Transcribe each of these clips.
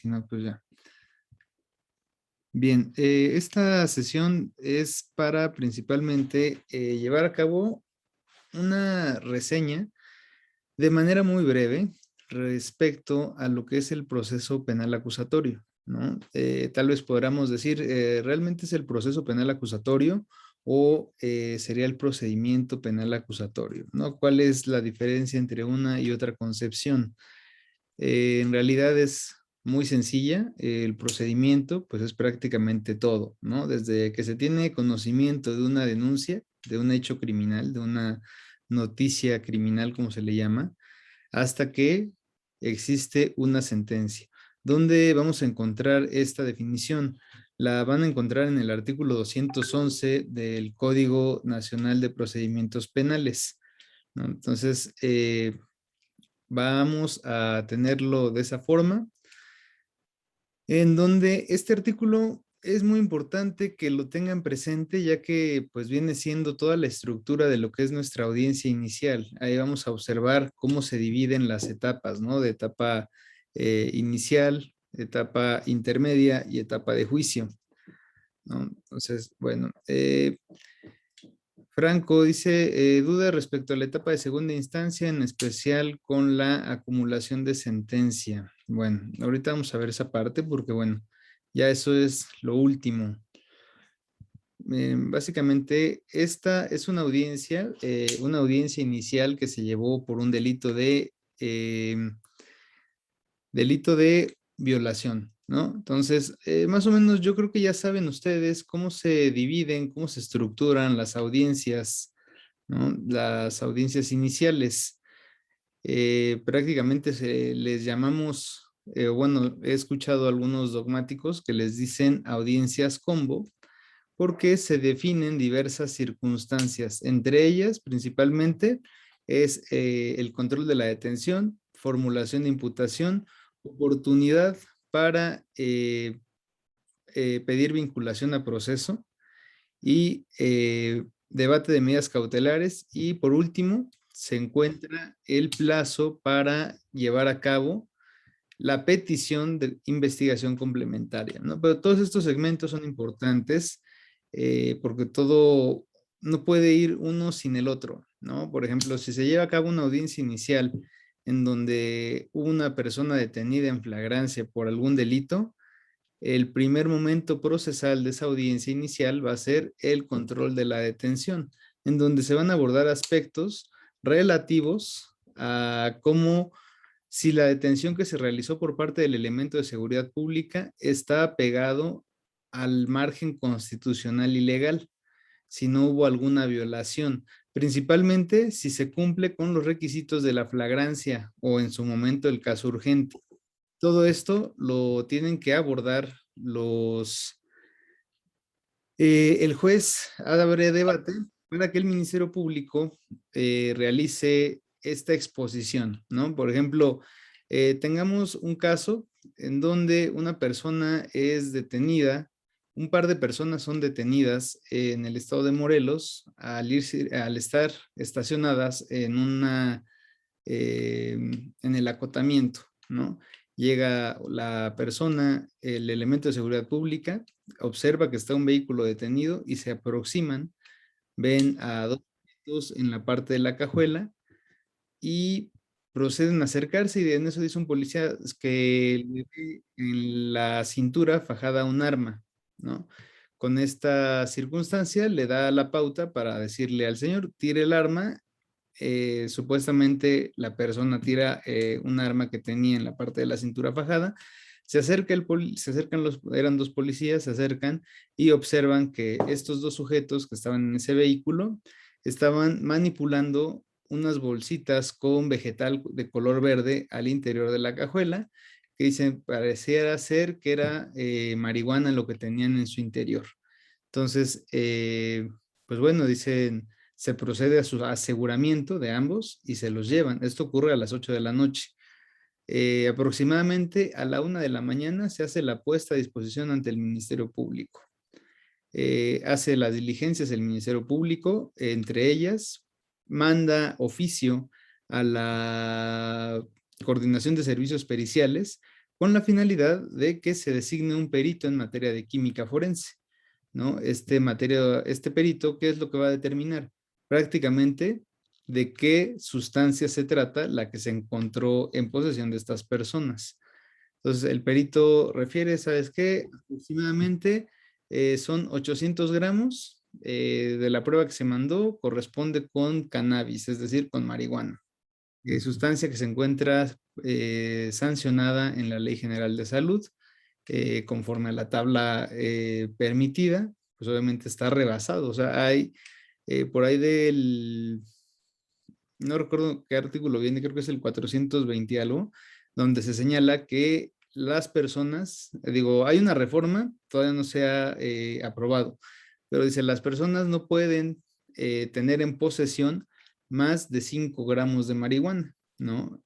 Si no, pues ya. Bien, esta sesión es para principalmente llevar a cabo una reseña de manera muy breve respecto a lo que es el proceso penal acusatorio, ¿no? Tal vez podamos decir, ¿realmente es el proceso penal acusatorio o sería el procedimiento penal acusatorio, ¿no? ¿Cuál es la diferencia entre una y otra concepción? En realidad es muy sencilla. El procedimiento, pues es prácticamente todo, ¿no? Desde que se tiene conocimiento de una denuncia, de un hecho criminal, de una noticia criminal, como se le llama, hasta que existe una sentencia. ¿Dónde vamos a encontrar esta definición? La van a encontrar en el artículo 211 del Código Nacional de Procedimientos Penales, ¿no? Entonces, vamos a tenerlo de esa forma, en donde este artículo es muy importante que lo tengan presente, ya que pues viene siendo toda la estructura de lo que es nuestra audiencia inicial. Ahí vamos a observar cómo se dividen las etapas, ¿no? De etapa inicial, etapa intermedia y etapa de juicio, ¿no? Entonces, bueno, Franco dice, duda respecto a la etapa de segunda instancia, en especial con la acumulación de sentencia. Bueno, ahorita vamos a ver esa parte porque, bueno, ya eso es lo último. Básicamente, esta es una audiencia inicial que se llevó por un delito de violación, ¿no? Entonces, más o menos yo creo que ya saben ustedes cómo se dividen, cómo se estructuran las audiencias, ¿no? Las audiencias iniciales. Prácticamente se les llamamos, bueno, he escuchado algunos dogmáticos que les dicen audiencias combo, porque se definen diversas circunstancias. Entre ellas, principalmente, es el control de la detención, formulación de imputación, oportunidad para pedir vinculación a proceso y debate de medidas cautelares. Y por último, se encuentra el plazo para llevar a cabo la petición de investigación complementaria, ¿no? Pero todos estos segmentos son importantes porque todo no puede ir uno sin el otro, ¿no? Por ejemplo, si se lleva a cabo una audiencia inicial en donde hubo una persona detenida en flagrancia por algún delito, el primer momento procesal de esa audiencia inicial va a ser el control de la detención, en donde se van a abordar aspectos relativos a cómo, si la detención que se realizó por parte del elemento de seguridad pública está pegado al margen constitucional y legal, si no hubo alguna violación, principalmente si se cumple con los requisitos de la flagrancia o en su momento el caso urgente. Todo esto lo tienen que abordar el juez abre debate para que el Ministerio Público realice esta exposición, ¿no? Por ejemplo, tengamos un caso en donde una persona es detenida, un par de personas son detenidas en el estado de Morelos al estar estacionadas en el acotamiento, ¿no? Llega la persona, el elemento de seguridad pública, observa que está un vehículo detenido y se aproximan, ven a dos sujetos en la parte de la cajuela y proceden a acercarse, y en eso dice un policía que le ve en la cintura fajada un arma, ¿no? Con esta circunstancia le da la pauta para decirle al señor, tire el arma. Supuestamente la persona tira un arma que tenía en la parte de la cintura fajada. Se acercan eran dos policías, se acercan y observan que estos dos sujetos que estaban en ese vehículo estaban manipulando unas bolsitas con vegetal de color verde al interior de la cajuela, que dicen pareciera ser que era marihuana lo que tenían en su interior. Entonces, pues bueno, dicen, se procede a su aseguramiento de ambos y se los llevan. Esto ocurre a las 8 de la noche. Aproximadamente a la 1 de la mañana se hace la puesta a disposición ante el Ministerio Público. Hace las diligencias el Ministerio Público, entre ellas manda oficio a la Coordinación de Servicios Periciales con la finalidad de que se designe un perito en materia de química forense, ¿no? Este perito, ¿qué es lo que va a determinar? Prácticamente de qué sustancia se trata la que se encontró en posesión de estas personas. Entonces, el perito refiere, ¿sabes qué? Aproximadamente son 800 gramos de la prueba que se mandó, corresponde con cannabis, es decir, con marihuana, sustancia que se encuentra sancionada en la Ley General de Salud, conforme a la tabla permitida, pues obviamente está rebasado. O sea, hay por ahí no recuerdo qué artículo viene, creo que es el 420 algo, donde se señala que las personas, digo, hay una reforma, todavía no se ha aprobado, pero dice, las personas no pueden tener en posesión más de 5 gramos de marihuana, ¿no?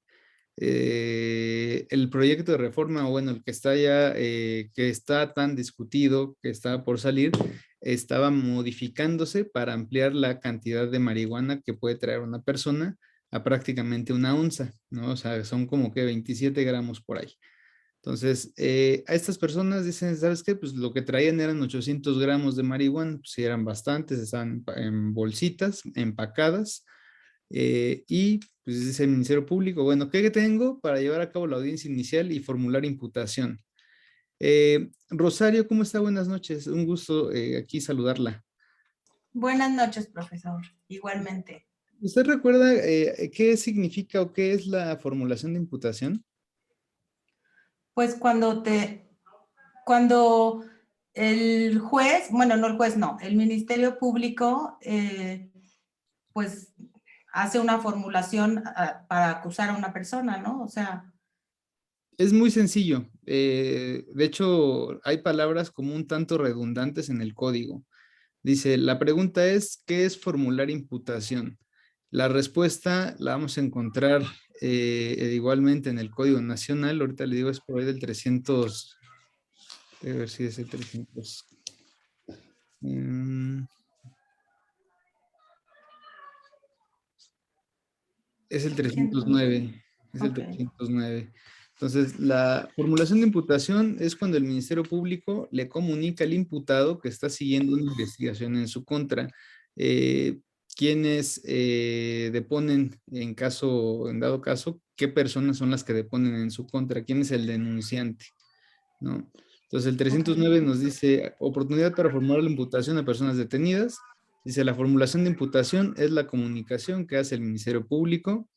El proyecto de reforma, o bueno, el que está ya, que está tan discutido, que está por salir, estaba modificándose para ampliar la cantidad de marihuana que puede traer una persona a prácticamente una onza, ¿no? O sea, son como que 27 gramos por ahí. Entonces, a estas personas dicen, ¿sabes qué? Pues lo que traían eran 800 gramos de marihuana, pues sí eran bastantes, estaban en bolsitas, empacadas, y pues dice el Ministerio Público, bueno, ¿qué tengo para llevar a cabo la audiencia inicial y formular imputación? Rosario, ¿cómo está? Buenas noches, un gusto aquí saludarla. Buenas noches, profesor. Igualmente. ¿Usted recuerda qué significa o qué es la formulación de imputación? Pues cuando el juez, bueno, no el juez, no, el Ministerio Público, pues hace una formulación para acusar a una persona, ¿no? O sea. Es muy sencillo. De hecho, hay palabras como un tanto redundantes en el código. Dice, la pregunta es, ¿qué es formular imputación? La respuesta la vamos a encontrar igualmente en el Código Nacional. Ahorita le digo, es por ahí del 300, a ver si es el 300. Es el 309. Es el Okay. 309. Entonces, la formulación de imputación es cuando el Ministerio Público le comunica al imputado que está siguiendo una investigación en su contra. Eh, quienes deponen en dado caso, qué personas son las que deponen en su contra, quién es el denunciante, ¿no? Entonces, el 309 nos dice, oportunidad para formular la imputación a personas detenidas. Dice, la formulación de imputación es la comunicación que hace el Ministerio Público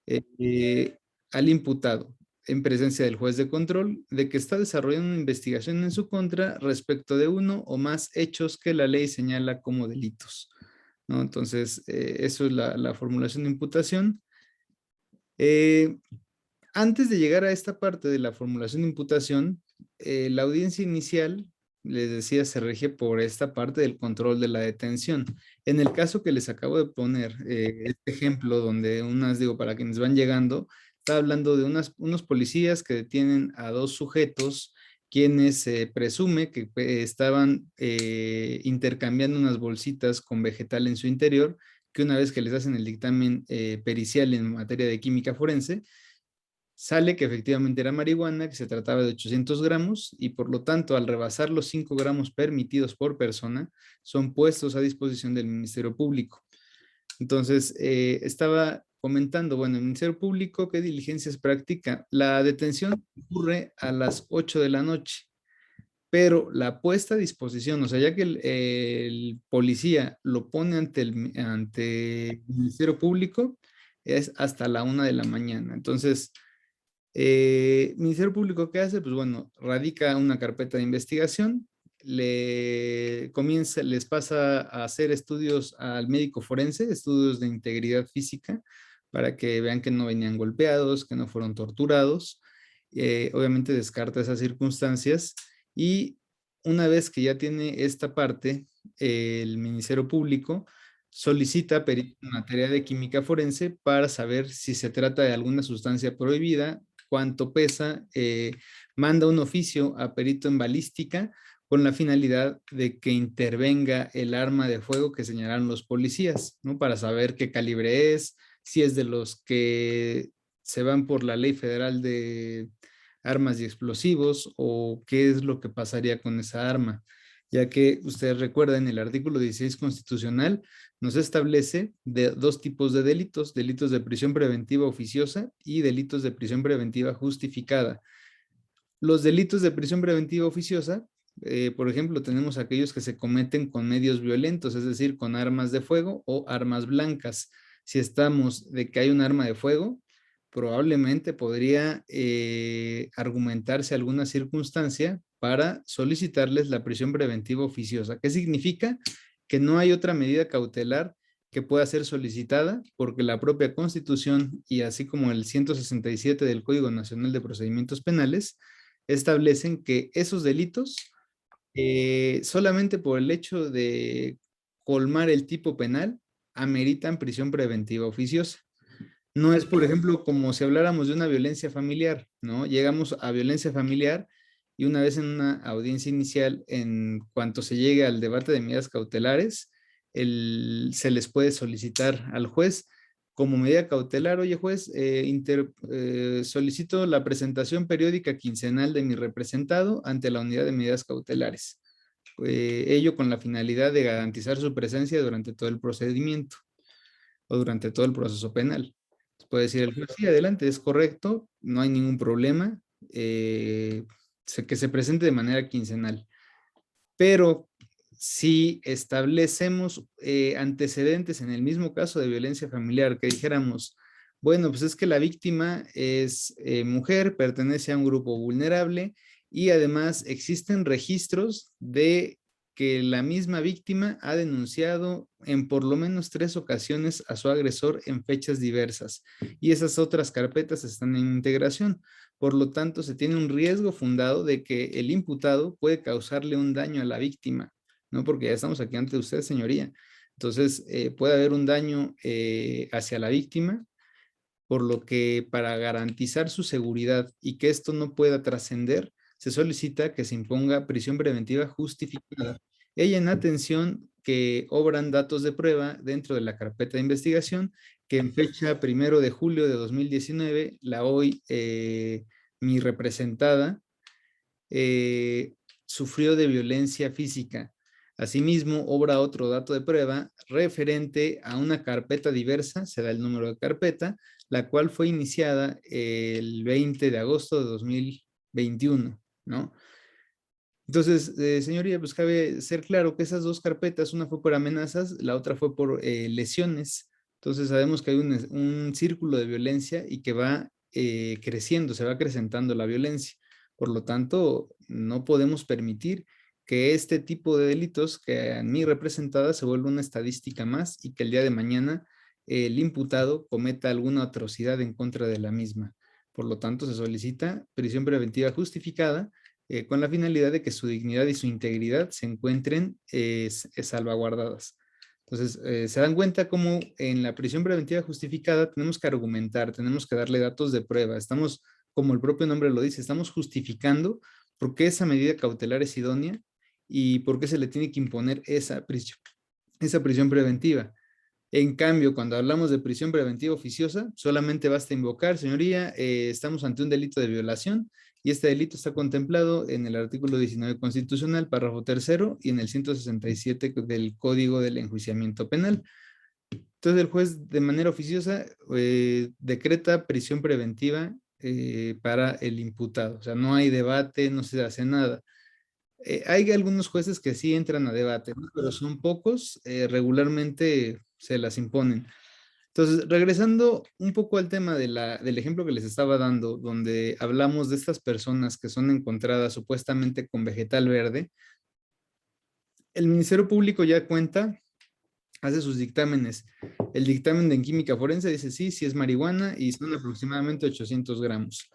eh, al imputado en presencia del juez de control de que está desarrollando una investigación en su contra respecto de uno o más hechos que la ley señala como delitos, ¿no? Entonces, eso es la formulación de imputación. Eh, Antes de llegar a esta parte de la formulación de imputación, la audiencia inicial, les decía, se rige por esta parte del control de la detención. En el caso que les acabo de poner, este ejemplo donde digo, para quienes van llegando, está hablando de unos policías que detienen a dos sujetos, quienes se presume que estaban intercambiando unas bolsitas con vegetal en su interior, que una vez que les hacen el dictamen pericial en materia de química forense, sale que efectivamente era marihuana, que se trataba de 800 gramos y por lo tanto al rebasar los 5 gramos permitidos por persona son puestos a disposición del Ministerio Público. Entonces, estaba comentando, bueno, el Ministerio Público, ¿qué diligencias practica? La detención ocurre a las 8 de la noche, pero la puesta a disposición, o sea, ya que el policía lo pone ante el Ministerio Público, es hasta la 1 de la mañana. Entonces, Ministerio Público, ¿qué hace? Pues bueno, radica una carpeta de investigación, les pasa a hacer estudios al médico forense, estudios de integridad física, para que vean que no venían golpeados, que no fueron torturados. Obviamente descarta esas circunstancias y una vez que ya tiene esta parte, el Ministerio Público solicita perito en materia de química forense para saber si se trata de alguna sustancia prohibida, cuánto pesa, manda un oficio a perito en balística con la finalidad de que intervenga el arma de fuego que señalaron los policías, ¿no? Para saber qué calibre es, si es de los que se van por la ley federal de armas y explosivos o qué es lo que pasaría con esa arma, ya que ustedes recuerdan el artículo 16 constitucional nos establece dos tipos de delitos, delitos de prisión preventiva oficiosa y delitos de prisión preventiva justificada. Los delitos de prisión preventiva oficiosa, por ejemplo, tenemos aquellos que se cometen con medios violentos, es decir, con armas de fuego o armas blancas. Si estamos de que hay un arma de fuego, probablemente podría argumentarse alguna circunstancia para solicitarles la prisión preventiva oficiosa. ¿Qué significa? Que no hay otra medida cautelar que pueda ser solicitada porque la propia Constitución y así como el 167 del Código Nacional de Procedimientos Penales establecen que esos delitos solamente por el hecho de colmar el tipo penal ameritan prisión preventiva oficiosa. No es, por ejemplo, como si habláramos de una violencia familiar, ¿no? Llegamos a violencia familiar y una vez en una audiencia inicial, en cuanto se llegue al debate de medidas cautelares, se les puede solicitar al juez como medida cautelar, oye juez, solicito la presentación periódica quincenal de mi representado ante la unidad de medidas cautelares. Ello con la finalidad de garantizar su presencia durante todo el procedimiento o durante todo el proceso penal. Puede decir el juez, sí, adelante, es correcto, no hay ningún problema, que se presente de manera quincenal. Pero si establecemos antecedentes en el mismo caso de violencia familiar, que dijéramos, bueno, pues es que la víctima es mujer, pertenece a un grupo vulnerable y además existen registros de que la misma víctima ha denunciado en por lo menos 3 ocasiones a su agresor en fechas diversas y esas otras carpetas están en integración. Por lo tanto, se tiene un riesgo fundado de que el imputado puede causarle un daño a la víctima, ¿no? Porque ya estamos aquí ante usted, señoría. Entonces, puede haber un daño hacia la víctima, por lo que para garantizar su seguridad y que esto no pueda trascender, se solicita que se imponga prisión preventiva justificada. Ella en atención que obran datos de prueba dentro de la carpeta de investigación, que en fecha 1 de julio de 2019, la hoy mi representada sufrió de violencia física. Asimismo, obra otro dato de prueba referente a una carpeta diversa, se da el número de carpeta, la cual fue iniciada el 20 de agosto de 2021, ¿no? Entonces, señoría, pues cabe ser claro que esas dos carpetas, una fue por amenazas, la otra fue por lesiones. Entonces, sabemos que hay un círculo de violencia y que va creciendo, se va acrecentando la violencia. Por lo tanto, no podemos permitir que este tipo de delitos que a mí representada se vuelva una estadística más y que el día de mañana el imputado cometa alguna atrocidad en contra de la misma. Por lo tanto, se solicita prisión preventiva justificada con la finalidad de que su dignidad y su integridad se encuentren salvaguardadas. Entonces, se dan cuenta cómo en la prisión preventiva justificada tenemos que argumentar, tenemos que darle datos de prueba. Estamos, como el propio nombre lo dice, estamos justificando por qué esa medida cautelar es idónea y por qué se le tiene que imponer esa prisión preventiva. En cambio, cuando hablamos de prisión preventiva oficiosa, solamente basta invocar, señoría, estamos ante un delito de violación y este delito está contemplado en el artículo 19 constitucional, párrafo tercero, y en el 167 del Código del Enjuiciamiento Penal. Entonces, el juez de manera oficiosa decreta prisión preventiva para el imputado. O sea, no hay debate, no se hace nada. Hay algunos jueces que sí entran a debate, ¿no? Pero son pocos, regularmente se las imponen. Entonces, regresando un poco al tema del ejemplo que les estaba dando, donde hablamos de estas personas que son encontradas supuestamente con vegetal verde, el Ministerio Público ya cuenta, hace sus dictámenes. El dictamen de química forense dice sí, sí es marihuana y son aproximadamente 800 gramos.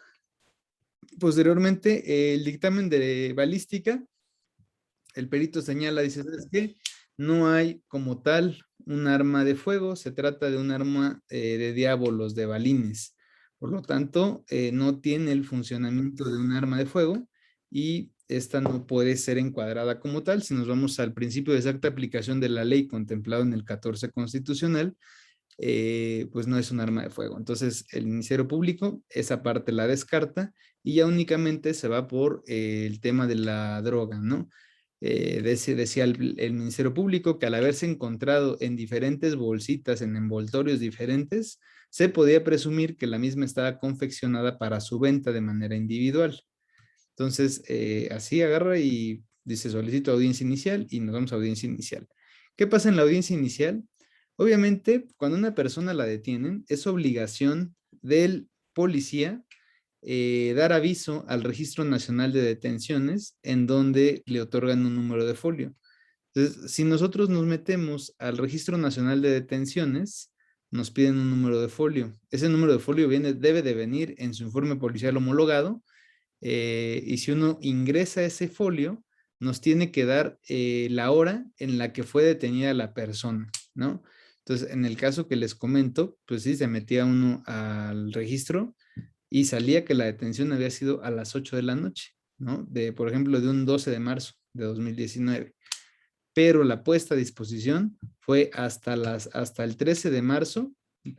Posteriormente, el dictamen de balística, el perito señala, dice, ¿sabes qué? No hay como tal un arma de fuego, se trata de un arma de diábolos, de balines. Por lo tanto, no tiene el funcionamiento de un arma de fuego y esta no puede ser encuadrada como tal. Si nos vamos al principio de exacta aplicación de la ley contemplado en el 14 constitucional, pues no es un arma de fuego. Entonces el Ministerio Público esa parte la descarta y ya únicamente se va por el tema de la droga, ¿no? Decía el Ministerio Público que al haberse encontrado en diferentes bolsitas, en envoltorios diferentes, se podía presumir que la misma estaba confeccionada para su venta de manera individual. Entonces, así agarra y dice solicito audiencia inicial y nos vamos a audiencia inicial. ¿Qué pasa en la audiencia inicial? Obviamente, cuando una persona la detienen, es obligación del policía dar aviso al Registro Nacional de Detenciones en donde le otorgan un número de folio. Entonces, si nosotros nos metemos al Registro Nacional de Detenciones, nos piden un número de folio. Ese número de folio debe de venir en su informe policial homologado y si uno ingresa ese folio, nos tiene que dar la hora en la que fue detenida la persona, ¿no? Entonces, en el caso que les comento, pues sí, se metía uno al registro y salía que la detención había sido a las 8 de la noche, ¿no? Por ejemplo, de un 12 de marzo de 2019. Pero la puesta a disposición fue hasta el 13 de marzo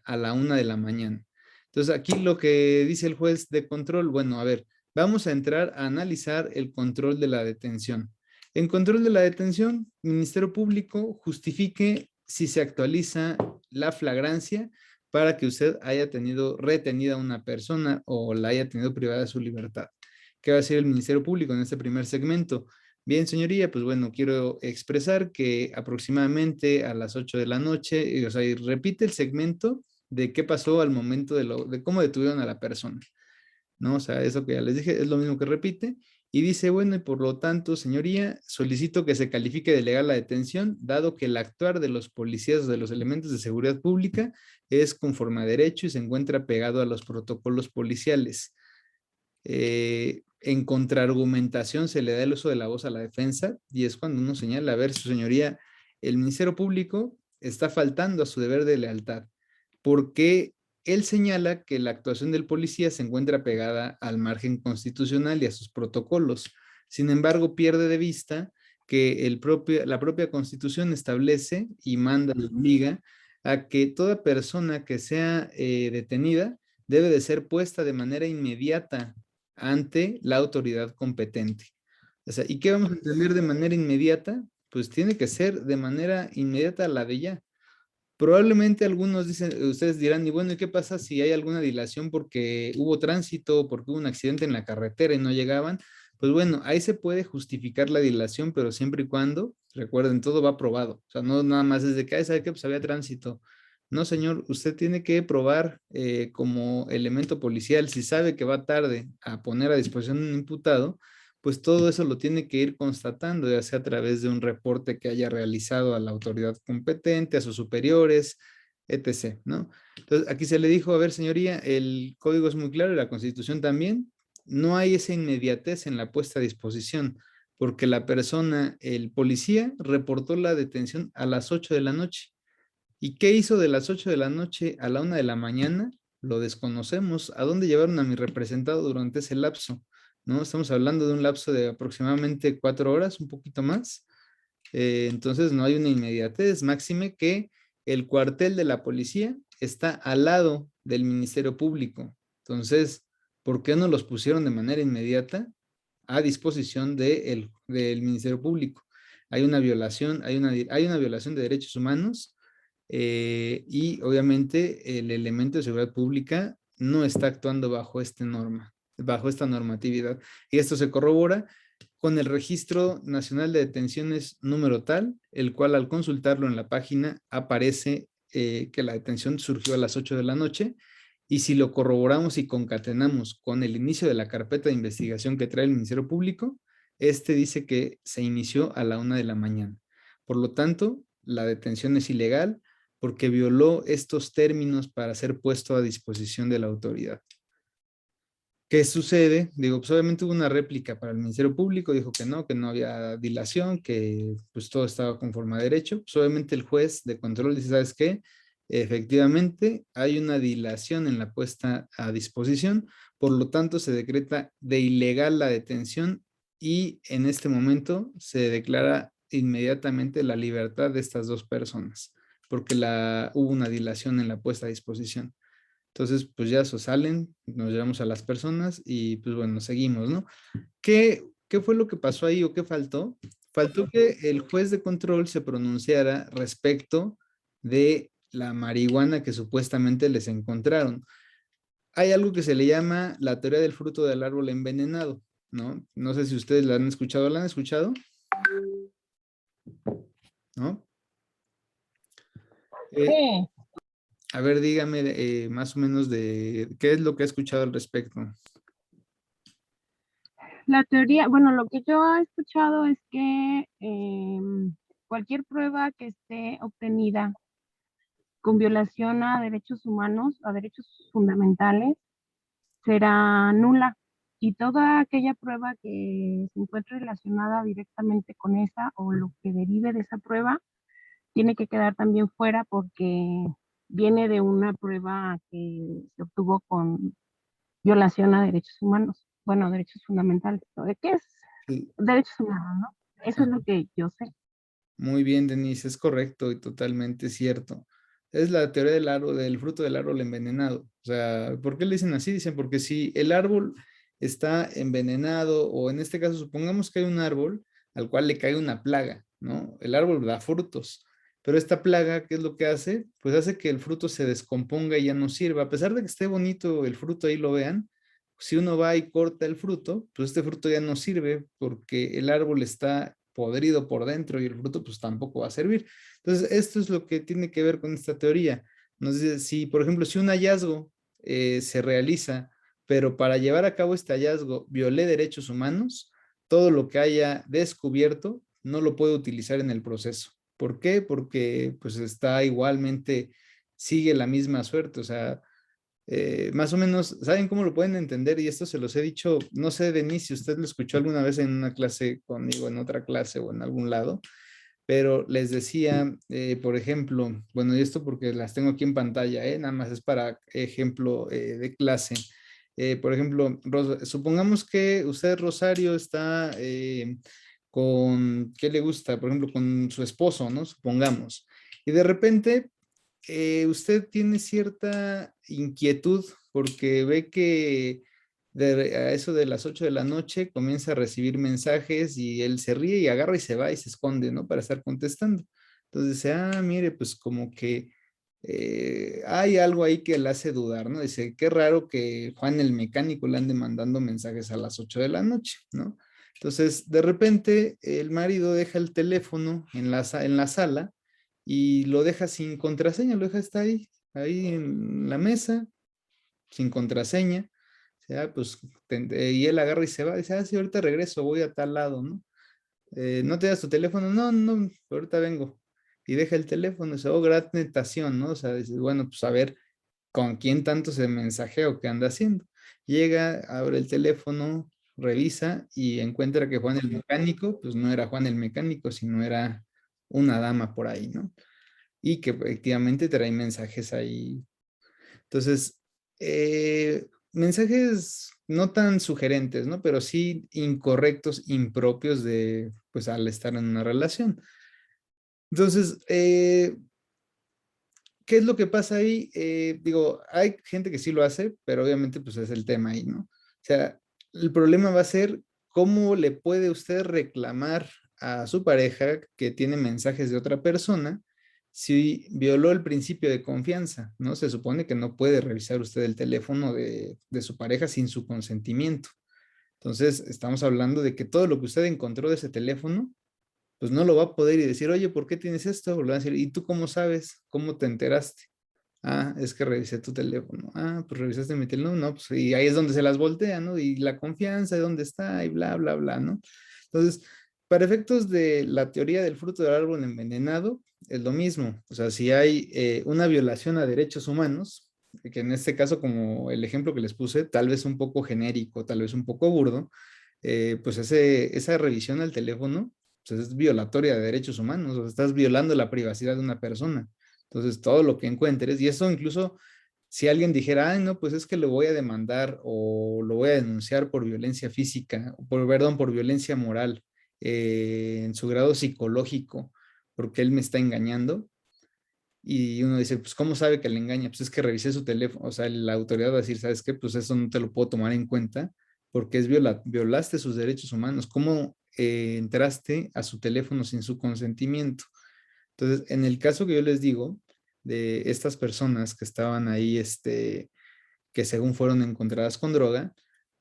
a la 1 de la mañana. Entonces, aquí lo que dice el juez de control, bueno, a ver, vamos a entrar a analizar el control de la detención. En control de la detención, Ministerio Público justifique si se actualiza la flagrancia para que usted haya tenido retenida a una persona o la haya tenido privada de su libertad. ¿Qué va a hacer el Ministerio Público en este primer segmento? Bien, señoría, pues bueno, quiero expresar que aproximadamente a las 8 de la noche, o sea, y repite el segmento de qué pasó al momento de cómo detuvieron a la persona, ¿no? O sea, eso que ya les dije es lo mismo que repite. Y dice, bueno, y por lo tanto, señoría, solicito que se califique de legal la detención, dado que el actuar de los policías o de los elementos de seguridad pública es conforme a derecho y se encuentra pegado a los protocolos policiales. En contraargumentación se le da el uso de la voz a la defensa y es cuando uno señala, a ver, su señoría, el Ministerio Público está faltando a su deber de lealtad, porque él señala que la actuación del policía se encuentra pegada al margen constitucional y a sus protocolos. Sin embargo, pierde de vista que la propia Constitución establece y manda y obliga a que toda persona que sea detenida debe de ser puesta de manera inmediata ante la autoridad competente. O sea, ¿y qué vamos a entender de manera inmediata? Pues tiene que ser de manera inmediata la de ya. Probablemente algunos dicen, ustedes dirán, y bueno, ¿y qué pasa si hay alguna dilación porque hubo tránsito, porque hubo un accidente en la carretera y no llegaban? Pues bueno, ahí se puede justificar la dilación, pero siempre y cuando, recuerden, todo va probado. O sea, no nada más desde que, ¿sabe qué? Pues había tránsito. No, señor, usted tiene que probar como elemento policial, si sabe que va tarde a poner a disposición un imputado, pues todo eso lo tiene que ir constatando, ya sea a través de un reporte que haya realizado a la autoridad competente, a sus superiores, etc., ¿no? Entonces, aquí se le dijo, a ver, señoría, el código es muy claro y la Constitución también, no hay esa inmediatez en la puesta a disposición, porque la persona, el policía, reportó la detención a las 8 de la noche. ¿Y qué hizo de las 8 de la noche a la 1 de la mañana? Lo desconocemos. ¿A dónde llevaron a mi representado durante ese lapso? ¿No? Estamos hablando de un lapso de aproximadamente 4 horas, un poquito más. Entonces no hay una inmediatez, máxime que el cuartel de la policía está al lado del Ministerio Público. Entonces, ¿por qué no los pusieron de manera inmediata a disposición del Ministerio Público? Hay una violación, hay una violación de derechos humanos y obviamente el elemento de seguridad pública no está actuando bajo esta normatividad. Y esto se corrobora con el Registro Nacional de Detenciones número tal, el cual al consultarlo en la página aparece que la detención surgió a las 8 de la noche y si lo corroboramos y concatenamos con el inicio de la carpeta de investigación que trae el Ministerio Público, este dice que se inició a la 1 de la mañana. Por lo tanto, la detención es ilegal porque violó estos términos para ser puesto a disposición de la autoridad. ¿Qué sucede? Digo, pues obviamente hubo una réplica para el Ministerio Público, dijo que no había dilación, que pues todo estaba conforme a derecho. Pues obviamente el juez de control dice, ¿sabes qué? Efectivamente, hay una dilación en la puesta a disposición, por lo tanto se decreta de ilegal la detención y en este momento se declara inmediatamente la libertad de estas dos personas porque hubo una dilación en la puesta a disposición. Entonces, pues ya salen, nos llevamos a las personas y pues bueno, seguimos, ¿no? ¿Qué fue lo que pasó ahí o qué faltó? Faltó que el juez de control se pronunciara respecto de la marihuana que supuestamente les encontraron. Hay algo que se le llama la teoría del fruto del árbol envenenado, ¿no? No sé si ustedes la han escuchado. ¿La han escuchado? ¿No? Sí, A ver, dígame más o menos de qué es lo que ha escuchado al respecto. la teoría, bueno, lo que yo he escuchado es que cualquier prueba que esté obtenida con violación a derechos humanos, a derechos fundamentales, será nula. Y toda aquella prueba que se encuentre relacionada directamente con esa o lo que derive de esa prueba, tiene que quedar también fuera porque viene de una prueba que se obtuvo con violación a derechos humanos, bueno, derechos fundamentales. ¿No? ¿De qué es Sí. derechos humanos, no? Eso Ah, es lo que yo sé. muy bien, Denise, es correcto y totalmente cierto. Es la teoría del fruto del árbol envenenado. O sea, ¿por qué le dicen así? Dicen porque si el árbol está envenenado, o en este caso, supongamos que hay un árbol al cual le cae una plaga, ¿no? El árbol da frutos, pero esta plaga, ¿qué es lo que hace? Pues hace que el fruto se descomponga y ya no sirva. A pesar de que esté bonito el fruto, ahí lo vean, si uno va y corta el fruto, pues este fruto ya no sirve porque el árbol está podrido por dentro y el fruto pues tampoco va a servir. Entonces, esto es lo que tiene que ver con esta teoría. Nos dice, si, por ejemplo, si un hallazgo se realiza, pero para llevar a cabo este hallazgo violé derechos humanos, todo lo que haya descubierto no lo puede utilizar en el proceso. ¿Por qué? Porque pues está igualmente, sigue la misma suerte, o sea, más o menos, ¿saben cómo lo pueden entender? Y esto se los he dicho, no sé, Denise, si usted lo escuchó alguna vez en una clase conmigo, en otra clase o en algún lado, pero les decía, por ejemplo, bueno, y esto porque las tengo aquí en pantalla, nada más es para ejemplo de clase. Por ejemplo, supongamos que usted, Rosario, está con, ¿qué le gusta? Por ejemplo, con su esposo, ¿no? Supongamos. Y de repente usted tiene cierta inquietud porque ve que a eso de las 8 de la noche comienza a recibir mensajes y él se ríe y agarra y se va y se esconde, ¿no? Para estar contestando. Entonces dice, mire, pues como que hay algo ahí que le hace dudar, ¿no? Dice, qué raro que Juan el mecánico le ande mandando mensajes a las 8 de la noche, ¿no? Entonces, de repente, el marido deja el teléfono en en la sala y lo deja sin contraseña, lo deja está ahí en la mesa, sin contraseña. O sea, pues, y él agarra y se va, dice, sí, ahorita regreso, voy a tal lado, ¿no? ¿No te das tu teléfono? No, no, ahorita vengo. Y deja el teléfono, dice, oh, gran tentación, ¿no? O sea, dice, bueno, pues a ver, ¿con quién tanto se mensajea o qué anda haciendo? Llega, abre el teléfono, revisa y encuentra que Juan el mecánico, pues no era Juan el mecánico, sino era una dama por ahí, ¿no? Y que efectivamente trae mensajes ahí. Entonces, mensajes no tan sugerentes, ¿no? Pero sí incorrectos, impropios de, pues, al estar en una relación. Entonces, ¿qué es lo que pasa ahí? Digo, hay gente que sí lo hace, pero obviamente, pues, es el tema ahí, ¿no? O sea, el problema va a ser cómo le puede usted reclamar a su pareja que tiene mensajes de otra persona si violó el principio de confianza, ¿no? Se supone que no puede revisar usted el teléfono de su pareja sin su consentimiento. Entonces, estamos hablando de que todo lo que usted encontró de ese teléfono, pues no lo va a poder y decir, oye, ¿por qué tienes esto? Le van a decir, ¿y tú cómo sabes? ¿Cómo te enteraste? Es que revisé tu teléfono. Pues revisaste mi teléfono. No, pues y ahí es donde se las voltea, ¿no? Y la confianza, ¿de dónde está? Y bla, bla, bla, ¿no? Entonces, para efectos de la teoría del fruto del árbol envenenado, es lo mismo. O sea, si hay una violación a derechos humanos, que en este caso, como el ejemplo que les puse, tal vez un poco genérico, tal vez un poco burdo, pues esa revisión al teléfono pues es violatoria de derechos humanos, o sea, estás violando la privacidad de una persona. Entonces, todo lo que encuentres, y eso incluso si alguien dijera, no, pues es que lo voy a demandar o lo voy a denunciar por violencia física, perdón, por violencia moral, en su grado psicológico, porque él me está engañando, Y uno dice, pues, ¿cómo sabe que le engaña? Pues es que revisé su teléfono. O sea, la autoridad va a decir, ¿sabes qué? Pues eso no te lo puedo tomar en cuenta porque violaste sus derechos humanos. ¿Cómo entraste a su teléfono sin su consentimiento? Entonces, en el caso que yo les digo de estas personas que estaban ahí, que según fueron encontradas con droga,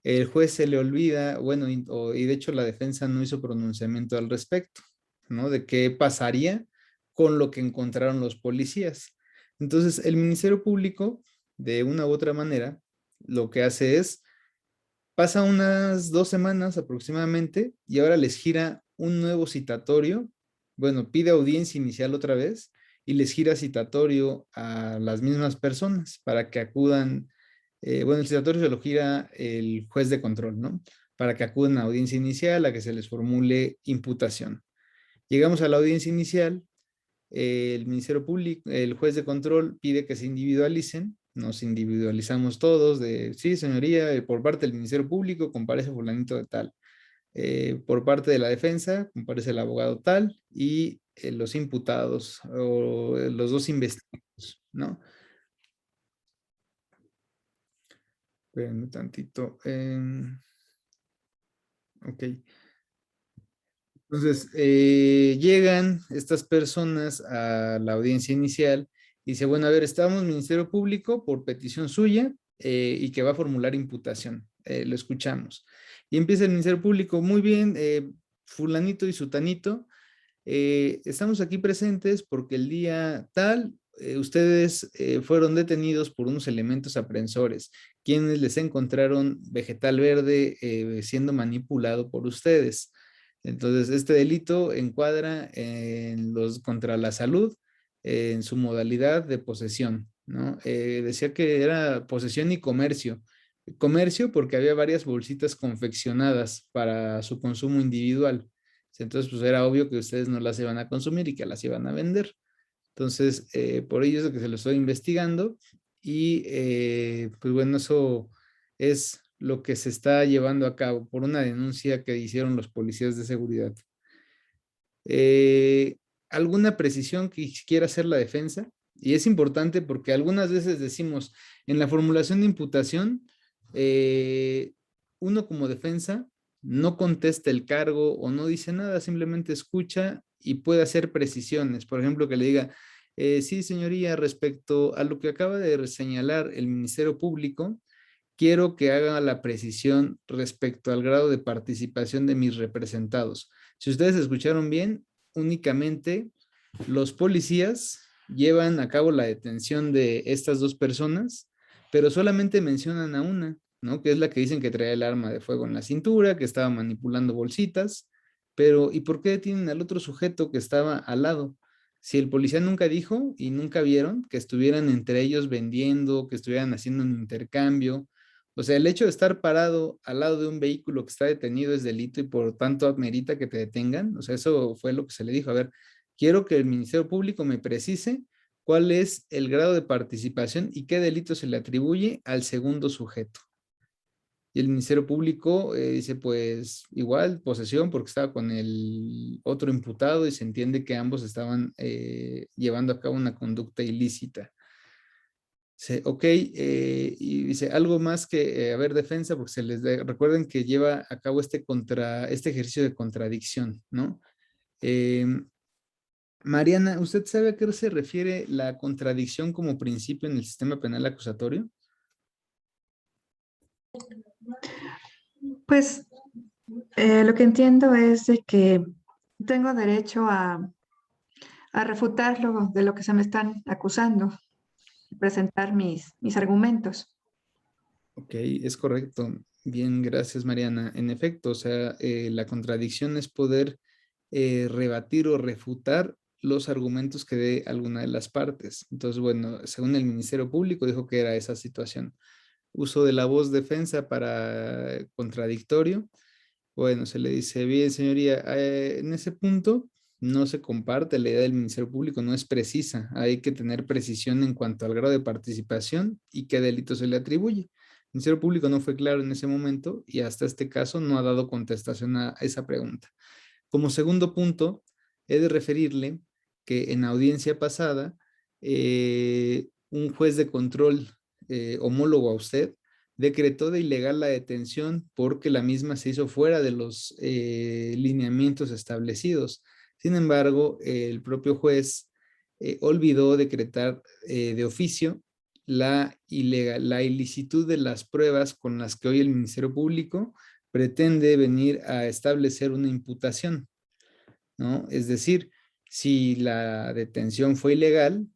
el juez se le olvida, bueno, y de hecho la defensa no hizo pronunciamiento al respecto, ¿no? De qué pasaría con lo que encontraron los policías. Entonces, el Ministerio Público, de una u otra manera, lo que hace es, pasa unas 2 semanas aproximadamente y ahora les gira un nuevo citatorio. Bueno, pide audiencia inicial otra vez y les gira citatorio a las mismas personas para que acudan. Bueno, el citatorio se lo gira el juez de control, ¿no? Para que acudan a audiencia inicial, a que se les formule imputación. Llegamos a la audiencia inicial, el Ministerio Público, el juez de control pide que se individualicen, nos individualizamos todos de, sí, señoría, por parte del Ministerio Público comparece fulanito de tal. Por parte de la defensa comparece el abogado tal y los imputados o los dos investigados, ¿no? Espérenme un tantito. Ok. Entonces, llegan estas personas a la audiencia inicial y dice, bueno, a ver, estamos Ministerio Público por petición suya y que va a formular imputación. Lo escuchamos. Y empieza el Ministerio Público, muy bien, fulanito y sutanito, estamos aquí presentes porque el día tal, ustedes fueron detenidos por unos elementos aprensores, quienes les encontraron vegetal verde siendo manipulado por ustedes. Entonces, este delito encuadra contra la salud en su modalidad de posesión, ¿no? Decía que era posesión y comercio. Comercio porque había varias bolsitas confeccionadas para su consumo individual. Entonces, pues era obvio que ustedes no las iban a consumir y que las iban a vender. Entonces, por ello es lo que se lo estoy investigando y pues bueno, eso es lo que se está llevando a cabo por una denuncia que hicieron los policías de seguridad. Eh, ¿Alguna precisión que quiera hacer la defensa? Y es importante porque algunas veces decimos, en la formulación de imputación, uno como defensa no contesta el cargo o no dice nada, simplemente escucha y puede hacer precisiones. Por ejemplo, que le diga, sí, señoría, respecto a lo que acaba de señalar el Ministerio Público, quiero que haga la precisión respecto al grado de participación de mis representados. Si ustedes escucharon bien, únicamente los policías llevan a cabo la detención de estas dos personas, pero solamente mencionan a una, ¿no? Que es la que dicen que traía el arma de fuego en la cintura, que estaba manipulando bolsitas, pero ¿y por qué detienen al otro sujeto que estaba al lado? Si el policía nunca dijo y nunca vieron que estuvieran entre ellos vendiendo, que estuvieran haciendo un intercambio, o sea, el hecho de estar parado al lado de un vehículo que está detenido es delito y por tanto amerita que te detengan. O sea, eso fue lo que se le dijo. A ver, quiero que el Ministerio Público me precise cuál es el grado de participación y qué delito se le atribuye al segundo sujeto. Y el Ministerio Público dice, pues igual, posesión, porque estaba con el otro imputado y se entiende que ambos estaban llevando a cabo una conducta ilícita. Ok, y dice algo más que, a ver, defensa, porque recuerden que lleva a cabo este ejercicio de contradicción, ¿no? Mariana, ¿usted sabe a qué se refiere la contradicción como principio en el sistema penal acusatorio? Pues lo que entiendo es de que tengo derecho a refutar de lo que se me están acusando, presentar mis argumentos. Ok, es correcto. Bien, gracias, Mariana. En efecto, o sea, la contradicción es poder rebatir o refutar los argumentos que dé alguna de las partes. Entonces, bueno, según el Ministerio Público dijo que era esa situación. Uso de la voz defensa para contradictorio. Bueno, se le dice, bien, señoría, en ese punto no se comparte la idea del Ministerio Público, no es precisa. Hay que tener precisión en cuanto al grado de participación y qué delito se le atribuye. El Ministerio Público no fue claro en ese momento y hasta este caso no ha dado contestación a esa pregunta. Como segundo punto, he de referirle que en audiencia pasada un juez de control homólogo a usted decretó de ilegal la detención porque la misma se hizo fuera de los lineamientos establecidos. Sin embargo, el propio juez olvidó decretar de oficio la ilicitud de las pruebas con las que hoy el Ministerio Público pretende venir a establecer una imputación, ¿no? Es decir, si la detención fue ilegal,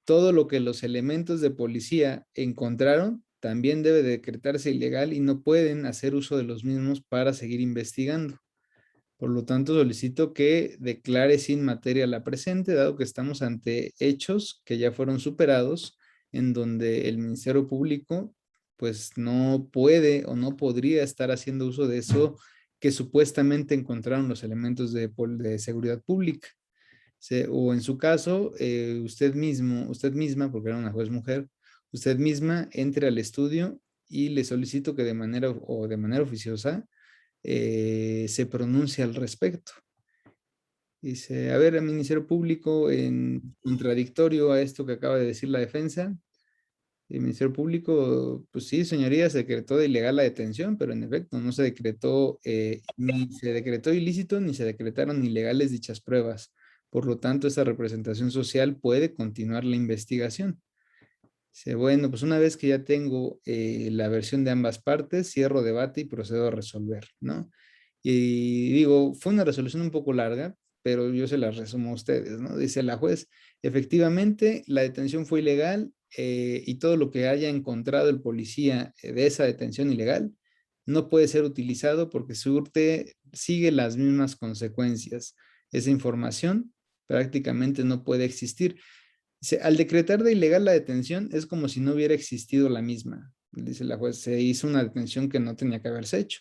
todo lo que los elementos de policía encontraron también debe decretarse ilegal y no pueden hacer uso de los mismos para seguir investigando. Por lo tanto, solicito que declare sin materia la presente, dado que estamos ante hechos que ya fueron superados, en donde el Ministerio Público pues no puede o no podría estar haciendo uso de eso que supuestamente encontraron los elementos de seguridad pública. O en su caso, usted misma, porque era una juez mujer, usted misma entre al estudio y le solicito que de manera oficiosa se pronuncie al respecto. Dice, a ver, el Ministerio Público, en contradictorio a esto que acaba de decir la defensa, el Ministerio Público, pues sí, señoría, se decretó de ilegal la detención, pero en efecto no se decretó, ni se decretó ilícito, ni se decretaron ilegales dichas pruebas. Por lo tanto, esa representación social puede continuar la investigación. Dice, bueno, pues una vez que ya tengo la versión de ambas partes, cierro debate y procedo a resolver, ¿no? Y digo, fue una resolución un poco larga, pero yo se la resumo a ustedes, ¿no? Dice la juez, efectivamente, la detención fue ilegal y todo lo que haya encontrado el policía de esa detención ilegal no puede ser utilizado porque sigue las mismas consecuencias. Esa información prácticamente no puede existir. Dice, al decretar de ilegal la detención es como si no hubiera existido la misma. Dice la juez, se hizo una detención que no tenía que haberse hecho.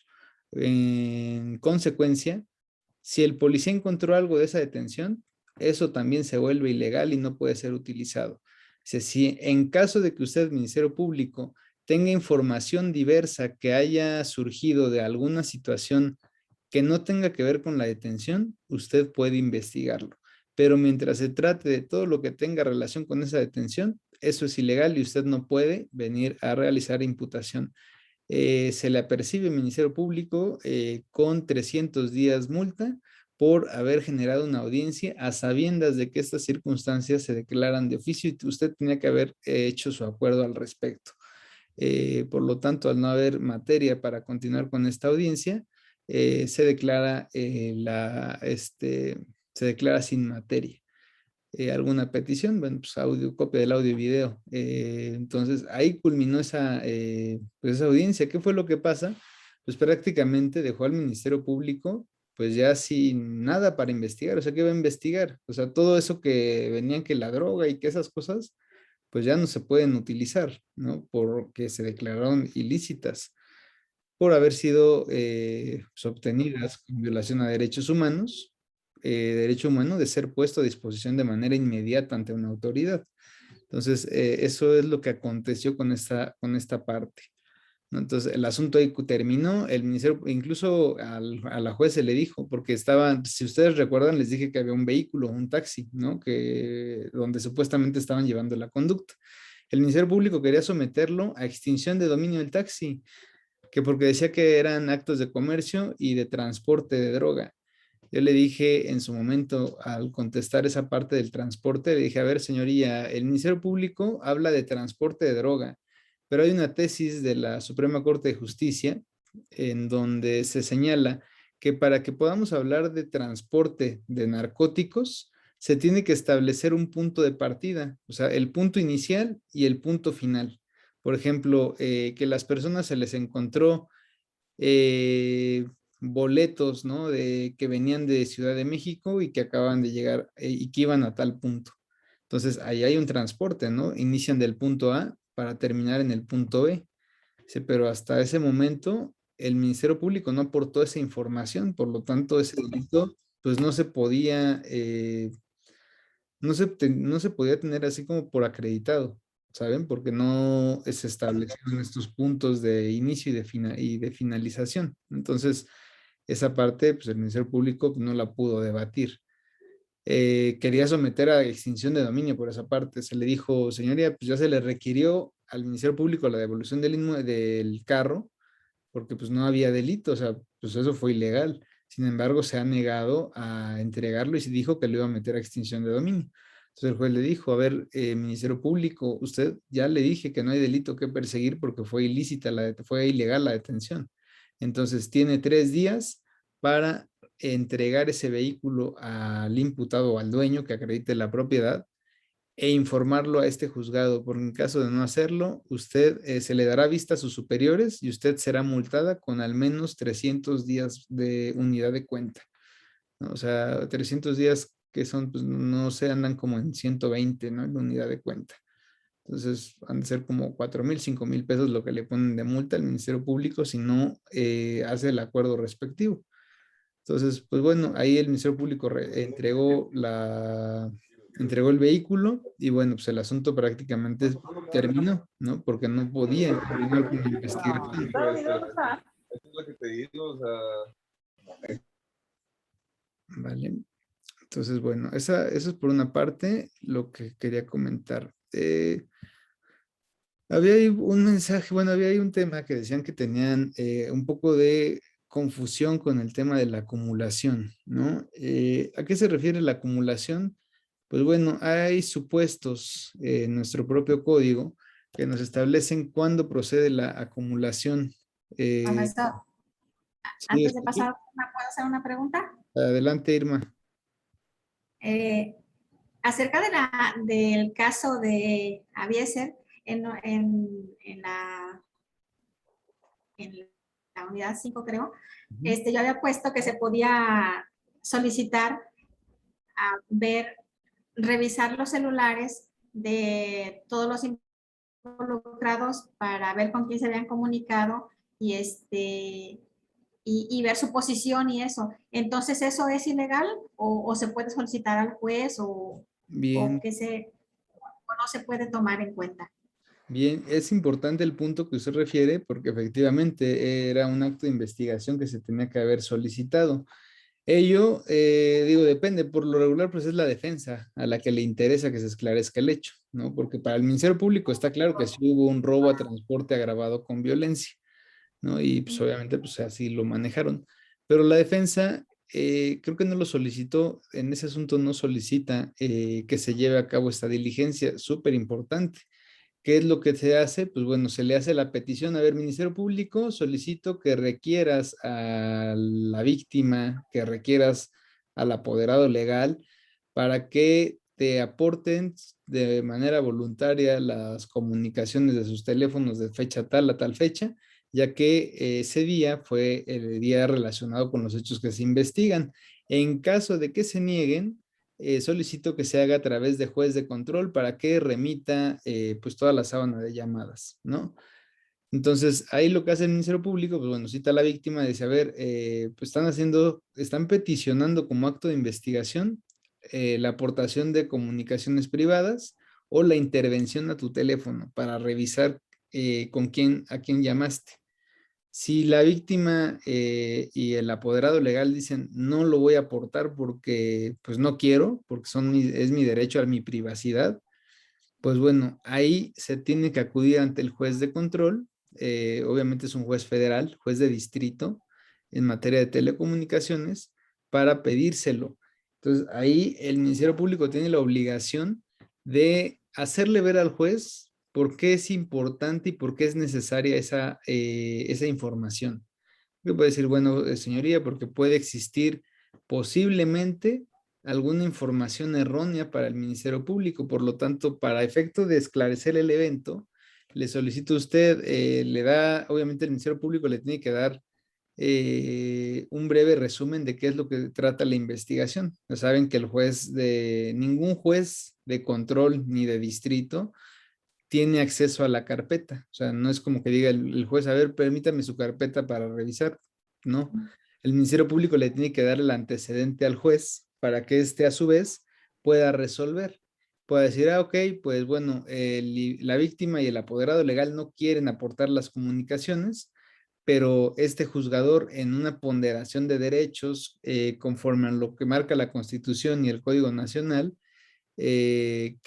En consecuencia, si el policía encontró algo de esa detención, eso también se vuelve ilegal y no puede ser utilizado. Dice, si en caso de que usted, Ministerio Público, tenga información diversa que haya surgido de alguna situación que no tenga que ver con la detención, usted puede investigarlo. Pero mientras se trate de todo lo que tenga relación con esa detención, eso es ilegal y usted no puede venir a realizar imputación. Se le apercibe al Ministerio Público con 300 días multa por haber generado una audiencia a sabiendas de que estas circunstancias se declaran de oficio y usted tenía que haber hecho su acuerdo al respecto. Por lo tanto, al no haber materia para continuar con esta audiencia, se declara se declara sin materia. ¿Alguna petición? Bueno, pues copia del audio y video. Entonces, ahí culminó pues esa audiencia. ¿Qué fue lo que pasa? Pues prácticamente dejó al Ministerio Público pues ya sin nada para investigar. O sea, ¿qué va a investigar? O sea, todo eso que venían que la droga y que esas cosas, pues ya no se pueden utilizar, ¿no? Porque se declararon ilícitas por haber sido pues, obtenidas con violación a derechos humanos, derecho humano de ser puesto a disposición de manera inmediata ante una autoridad. Entonces, eso es lo que aconteció con esta parte, ¿no? Entonces, el asunto ahí terminó, el ministerio, incluso a la juez se le dijo, porque estaban, si ustedes recuerdan, les dije que había un vehículo, un taxi, ¿no? Donde supuestamente estaban llevando la conducta. El Ministerio Público quería someterlo a extinción de dominio del taxi, que porque decía que eran actos de comercio y de transporte de droga. Yo le dije en su momento, al contestar esa parte del transporte, le dije, a ver, señoría, el Ministerio Público habla de transporte de droga, pero hay una tesis de la Suprema Corte de Justicia en donde se señala que para que podamos hablar de transporte de narcóticos, se tiene que establecer un punto de partida, o sea, el punto inicial y el punto final. Por ejemplo, que las personas se les encontró boletos, ¿no? Que venían de Ciudad de México y que acaban de llegar y que iban a tal punto. Entonces, ahí hay un transporte, ¿no? Inician del punto A para terminar en el punto B. Sí, pero hasta ese momento el Ministerio Público no aportó esa información, por lo tanto ese delito pues no se podía, no se podía tener así como por acreditado, ¿saben? Porque no se establecieron estos puntos de inicio y de finalización. Entonces, esa parte, pues el Ministerio Público pues, no la pudo debatir. quería someter a extinción de dominio por esa parte. Se le dijo, señoría, pues ya se le requirió al Ministerio Público la devolución del carro, porque pues no había delito, o sea, pues eso fue ilegal. Sin embargo, se ha negado a entregarlo y se dijo que lo iba a meter a extinción de dominio. Entonces el juez le dijo, a ver, Ministerio Público, usted ya le dije que no hay delito que perseguir porque fue ilícita, fue ilegal la detención. Entonces tiene 3 días para entregar ese vehículo al imputado o al dueño que acredite la propiedad e informarlo a este juzgado, porque en caso de no hacerlo, usted se le dará vista a sus superiores y usted será multada con al menos 300 días de unidad de cuenta, ¿no? O sea, 300 días que son, pues no se andan como en 120, ¿no? En la unidad de cuenta. Entonces, han de ser como 4,000, 5,000 pesos lo que le ponen de multa al Ministerio Público si no hace el acuerdo respectivo. Entonces, pues bueno, ahí el Ministerio Público entregó el vehículo y bueno, pues el asunto prácticamente terminó, ¿no? Porque no podía continuar con la investigación. Eso es lo que te digo, o sea, Vale. Entonces, bueno, eso es por una parte lo que quería comentar. Había ahí un mensaje, bueno, había ahí un tema que decían que tenían un poco de confusión con el tema de la acumulación, ¿no? ¿A qué se refiere la acumulación? Pues bueno, hay supuestos en nuestro propio código que nos establecen cuándo procede la acumulación. Maestro, Sí, antes de pasar, ¿puedo hacer una pregunta? adelante, Irma. Acerca del caso de Avieser en la unidad 5, creo, yo había puesto que se podía solicitar a revisar los celulares de todos los involucrados para ver con quién se habían comunicado y y ver su posición y eso. Entonces, ¿eso es ilegal o se puede solicitar al juez o Bien, o no se puede tomar en cuenta? bien, es importante el punto que usted refiere porque efectivamente era un acto de investigación que se tenía que haber solicitado. Ello, digo, depende, por lo regular, pues es la defensa a la que le interesa que se esclarezca el hecho, ¿no? Porque para el Ministerio Público está claro que sí hubo un robo a transporte agravado con violencia, ¿no? Y pues obviamente, pues así lo manejaron. Pero la defensa, creo que no lo solicitó, en ese asunto no solicita que se lleve a cabo esta diligencia, súper importante. ¿Qué es lo que se hace? Pues bueno, se le hace la petición, a ver, Ministerio Público, solicito que requieras a la víctima, que requieras al apoderado legal para que te aporten de manera voluntaria las comunicaciones de sus teléfonos de fecha tal a tal fecha, ya que ese día fue el día relacionado con los hechos que se investigan. En caso de que se nieguen, solicito que se haga a través de juez de control para que remita pues toda la sábana de llamadas, ¿no? Entonces, ahí lo que hace el Ministerio Público, pues bueno, cita a la víctima y dice, a ver, pues están peticionando como acto de investigación la aportación de comunicaciones privadas o la intervención a tu teléfono para revisar a quién llamaste. Si la víctima y el apoderado legal dicen no lo voy a aportar porque pues no quiero, porque es mi derecho a mi privacidad, pues bueno, ahí se tiene que acudir ante el juez de control, obviamente es un juez federal, juez de distrito en materia de telecomunicaciones, para pedírselo. Entonces ahí el Ministerio Público tiene la obligación de hacerle ver al juez por qué es importante y por qué es necesaria esa información. Que puede decir, bueno, señoría, porque puede existir posiblemente alguna información errónea para el Ministerio Público. Por lo tanto, para efecto de esclarecer el evento, le solicito a usted, obviamente el Ministerio Público le tiene que dar un breve resumen de qué es lo que trata la investigación. Ya saben que ningún juez de control ni de distrito tiene acceso a la carpeta. O sea, no es como que diga el juez, a ver, permítame su carpeta para revisar. No. El Ministerio Público le tiene que dar el antecedente al juez para que éste a su vez pueda resolver. Pueda decir, ok, pues bueno, la víctima y el apoderado legal no quieren aportar las comunicaciones, pero este juzgador en una ponderación de derechos conforme a lo que marca la Constitución y el Código Nacional, que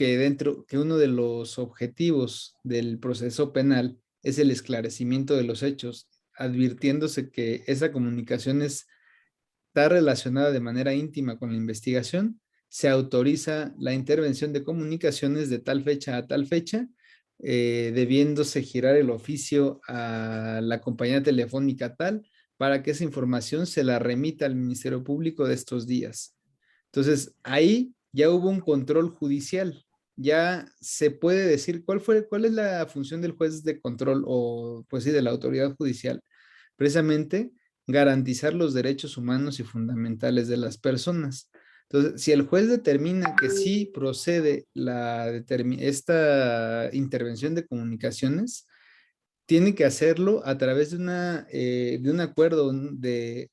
uno de los objetivos del proceso penal es el esclarecimiento de los hechos, advirtiéndose que esa comunicación está relacionada de manera íntima con la investigación, se autoriza la intervención de comunicaciones de tal fecha a tal fecha, debiéndose girar el oficio a la compañía telefónica tal para que esa información se la remita al Ministerio Público de estos días. Entonces, ahí ya hubo un control judicial. Ya se puede decir cuál es la función del juez de control o, pues sí, de la autoridad judicial. Precisamente garantizar los derechos humanos y fundamentales de las personas. Entonces, si el juez determina que sí procede esta intervención de comunicaciones, tiene que hacerlo a través de un acuerdo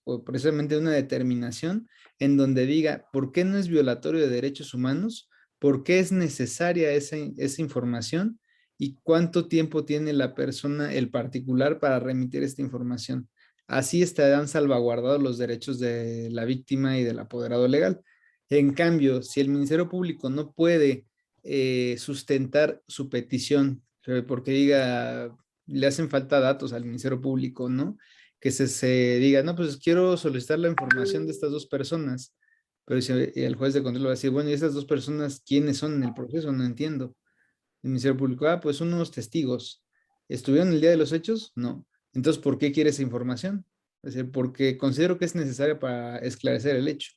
o precisamente de una determinación en donde diga por qué no es violatorio de derechos humanos, por qué es necesaria esa información y cuánto tiempo tiene la persona, el particular, para remitir esta información. Así estarán salvaguardados los derechos de la víctima y del apoderado legal. En cambio, si el Ministerio Público no puede sustentar su petición, porque diga, le hacen falta datos al Ministerio Público, ¿no? Que se diga, no, pues quiero solicitar la información de estas dos personas, pero si el juez de control va a decir, bueno, ¿y estas dos personas quiénes son en el proceso? No entiendo. El Ministerio Público, pues son unos testigos. ¿Estuvieron el día de los hechos? No. Entonces, ¿por qué quiere esa información? Es decir, porque considero que es necesaria para esclarecer el hecho.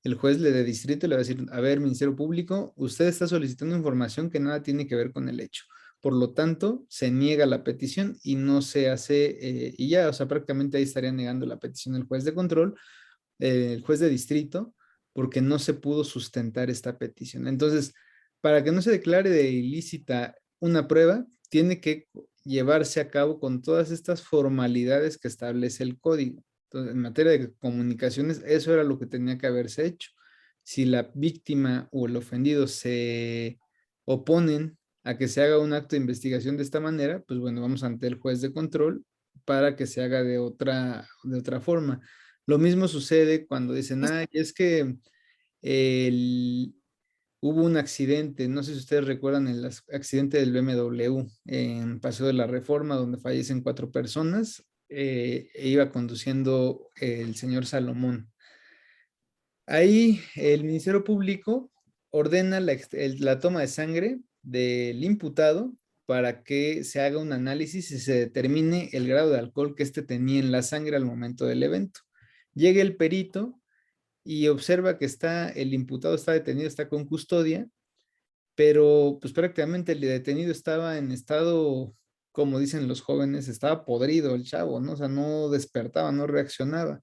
El juez de distrito le va a decir, a ver, Ministerio Público, usted está solicitando información que nada tiene que ver con el hecho. Por lo tanto, se niega la petición y no se hace, y ya, o sea, prácticamente ahí estaría negando la petición del juez de control, el juez de distrito, porque no se pudo sustentar esta petición. Entonces, para que no se declare de ilícita una prueba, tiene que llevarse a cabo con todas estas formalidades que establece el código. Entonces, en materia de comunicaciones, eso era lo que tenía que haberse hecho. Si la víctima o el ofendido se oponen a que se haga un acto de investigación de esta manera, pues bueno, vamos ante el juez de control para que se haga de otra forma. Lo mismo sucede cuando dicen, es que hubo un accidente, no sé si ustedes recuerdan el accidente del BMW en Paseo de la Reforma, donde fallecen 4 personas, iba conduciendo el señor Salomón. Ahí el Ministerio Público ordena la toma de sangre del imputado para que se haga un análisis y se determine el grado de alcohol que éste tenía en la sangre al momento del evento. Llega el perito y observa que el imputado está detenido, está con custodia, pero pues prácticamente el detenido estaba en estado, como dicen los jóvenes, estaba podrido el chavo, ¿no? O sea, no despertaba, no reaccionaba.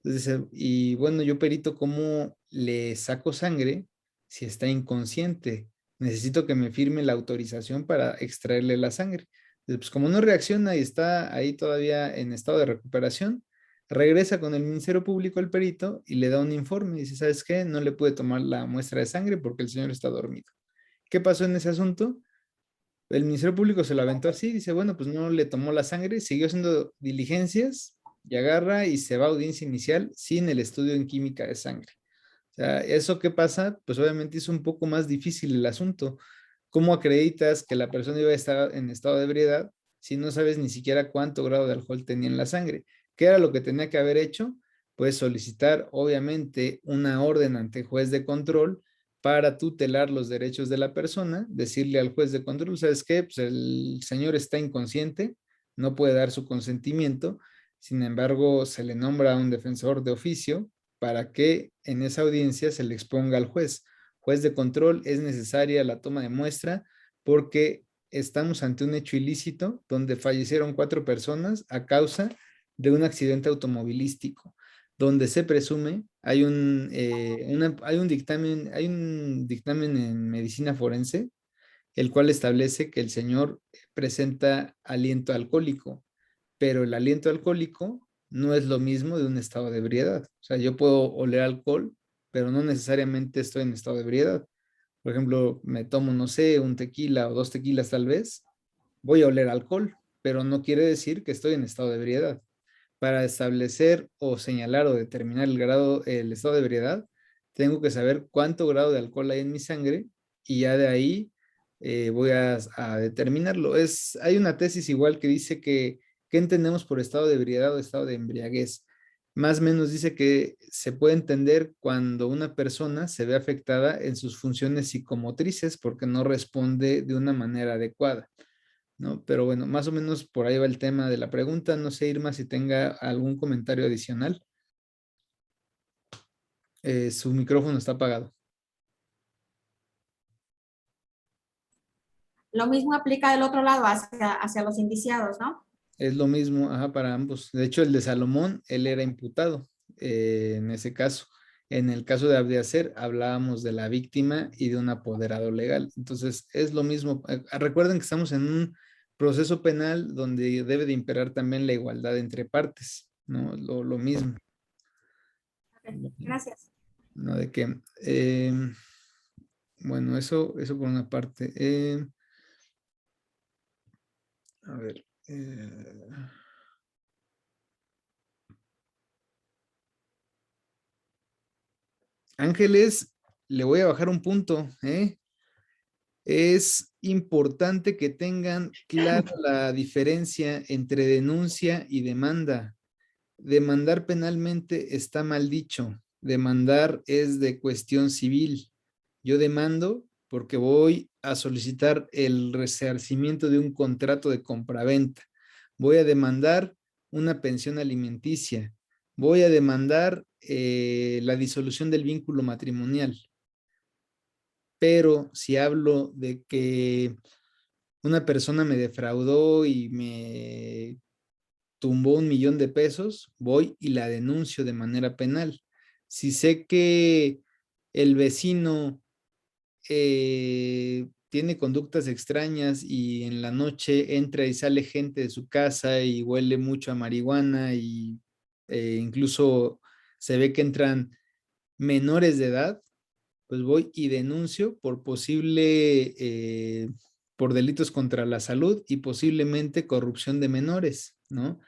Entonces, y bueno, yo perito, ¿cómo le saco sangre si está inconsciente? Necesito que me firme la autorización para extraerle la sangre. Entonces, pues como no reacciona y está ahí todavía en estado de recuperación, regresa con el Ministerio Público el perito y le da un informe. Dice, ¿sabes qué? No le pude tomar la muestra de sangre porque el señor está dormido. ¿Qué pasó en ese asunto? El Ministerio Público se lo aventó así, dice, bueno, pues no le tomó la sangre, siguió haciendo diligencias y agarra y se va a audiencia inicial sin el estudio en química de sangre. O sea, ¿eso qué pasa? Pues obviamente es un poco más difícil el asunto. ¿Cómo acreditas que la persona iba a estar en estado de ebriedad si no sabes ni siquiera cuánto grado de alcohol tenía en la sangre? ¿Qué era lo que tenía que haber hecho? Pues solicitar, obviamente, una orden ante juez de control para tutelar los derechos de la persona, decirle al juez de control, ¿sabes qué? Pues el señor está inconsciente, no puede dar su consentimiento, sin embargo, se le nombra a un defensor de oficio para que en esa audiencia se le exponga al juez. Juez de control, es necesaria la toma de muestra porque estamos ante un hecho ilícito donde fallecieron 4 personas a causa de un accidente automovilístico, donde se presume hay un dictamen en medicina forense, el cual establece que el señor presenta aliento alcohólico, pero el aliento alcohólico no es lo mismo de un estado de ebriedad. O sea, yo puedo oler alcohol, pero no necesariamente estoy en estado de ebriedad. Por ejemplo, me tomo, no sé, un tequila o 2 tequilas tal vez, voy a oler alcohol, pero no quiere decir que estoy en estado de ebriedad. para establecer o señalar o determinar el estado de ebriedad, tengo que saber cuánto grado de alcohol hay en mi sangre y ya de ahí voy a determinarlo. Hay una tesis igual que dice que, ¿qué entendemos por estado de ebriedad o estado de embriaguez? Más o menos dice que se puede entender cuando una persona se ve afectada en sus funciones psicomotrices porque no responde de una manera adecuada, ¿no? Pero bueno, más o menos por ahí va el tema de la pregunta. No sé, Irma, si tenga algún comentario adicional. Su micrófono está apagado. Lo mismo aplica del otro lado hacia los indiciados, ¿no? Es lo mismo, ajá, para ambos. De hecho, el de Salomón, él era imputado en ese caso. En el caso de Abdiaser, hablábamos de la víctima y de un apoderado legal. Entonces, es lo mismo. Recuerden que estamos en un proceso penal donde debe de imperar también la igualdad entre partes, ¿no? Lo mismo. Ok, gracias. No de que, bueno, eso por una parte. A ver. Ángeles, le voy a bajar un punto, ¿eh? Es importante que tengan clara la diferencia entre denuncia y demanda. Demandar penalmente está mal dicho. Demandar es de cuestión civil. Yo demando porque voy a solicitar el resarcimiento de un contrato de compraventa. Voy a demandar una pensión alimenticia. Voy a demandar la disolución del vínculo matrimonial. Pero si hablo de que una persona me defraudó y me tumbó 1,000,000 de pesos, voy y la denuncio de manera penal. Si sé que el vecino tiene conductas extrañas y en la noche entra y sale gente de su casa y huele mucho a marihuana y incluso se ve que entran menores de edad, pues voy y denuncio por por delitos contra la salud y posiblemente corrupción de menores, ¿no?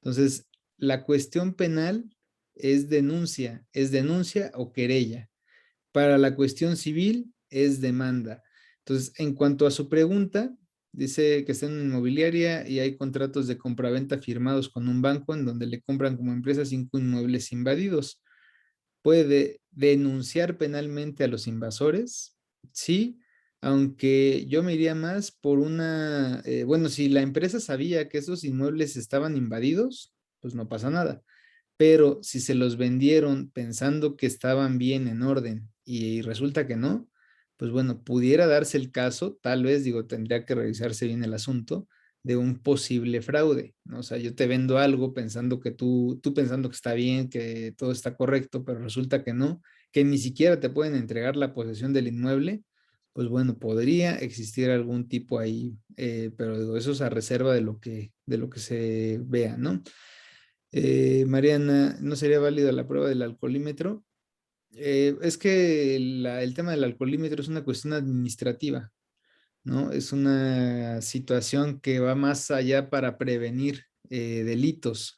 Entonces, la cuestión penal es denuncia o querella. Para la cuestión civil es demanda. Entonces, en cuanto a su pregunta, dice que está en una inmobiliaria y hay contratos de compraventa firmados con un banco en donde le compran como empresa 5 inmuebles invadidos. ¿Puede denunciar penalmente a los invasores? Sí, aunque yo me iría más por bueno, si la empresa sabía que esos inmuebles estaban invadidos, pues no pasa nada. Pero si se los vendieron pensando que estaban bien en orden y resulta que no, pues bueno, pudiera darse el caso, tal vez, digo, tendría que revisarse bien el asunto de un posible fraude, ¿no? O sea, yo te vendo algo pensando que tú pensando que está bien, que todo está correcto, pero resulta que no, que ni siquiera te pueden entregar la posesión del inmueble, pues bueno, podría existir algún tipo ahí, pero digo, eso es a reserva de lo que se vea, ¿no? Mariana, ¿no sería válida la prueba del alcoholímetro? Es que el tema del alcoholímetro es una cuestión administrativa, ¿no? Es una situación que va más allá para prevenir delitos.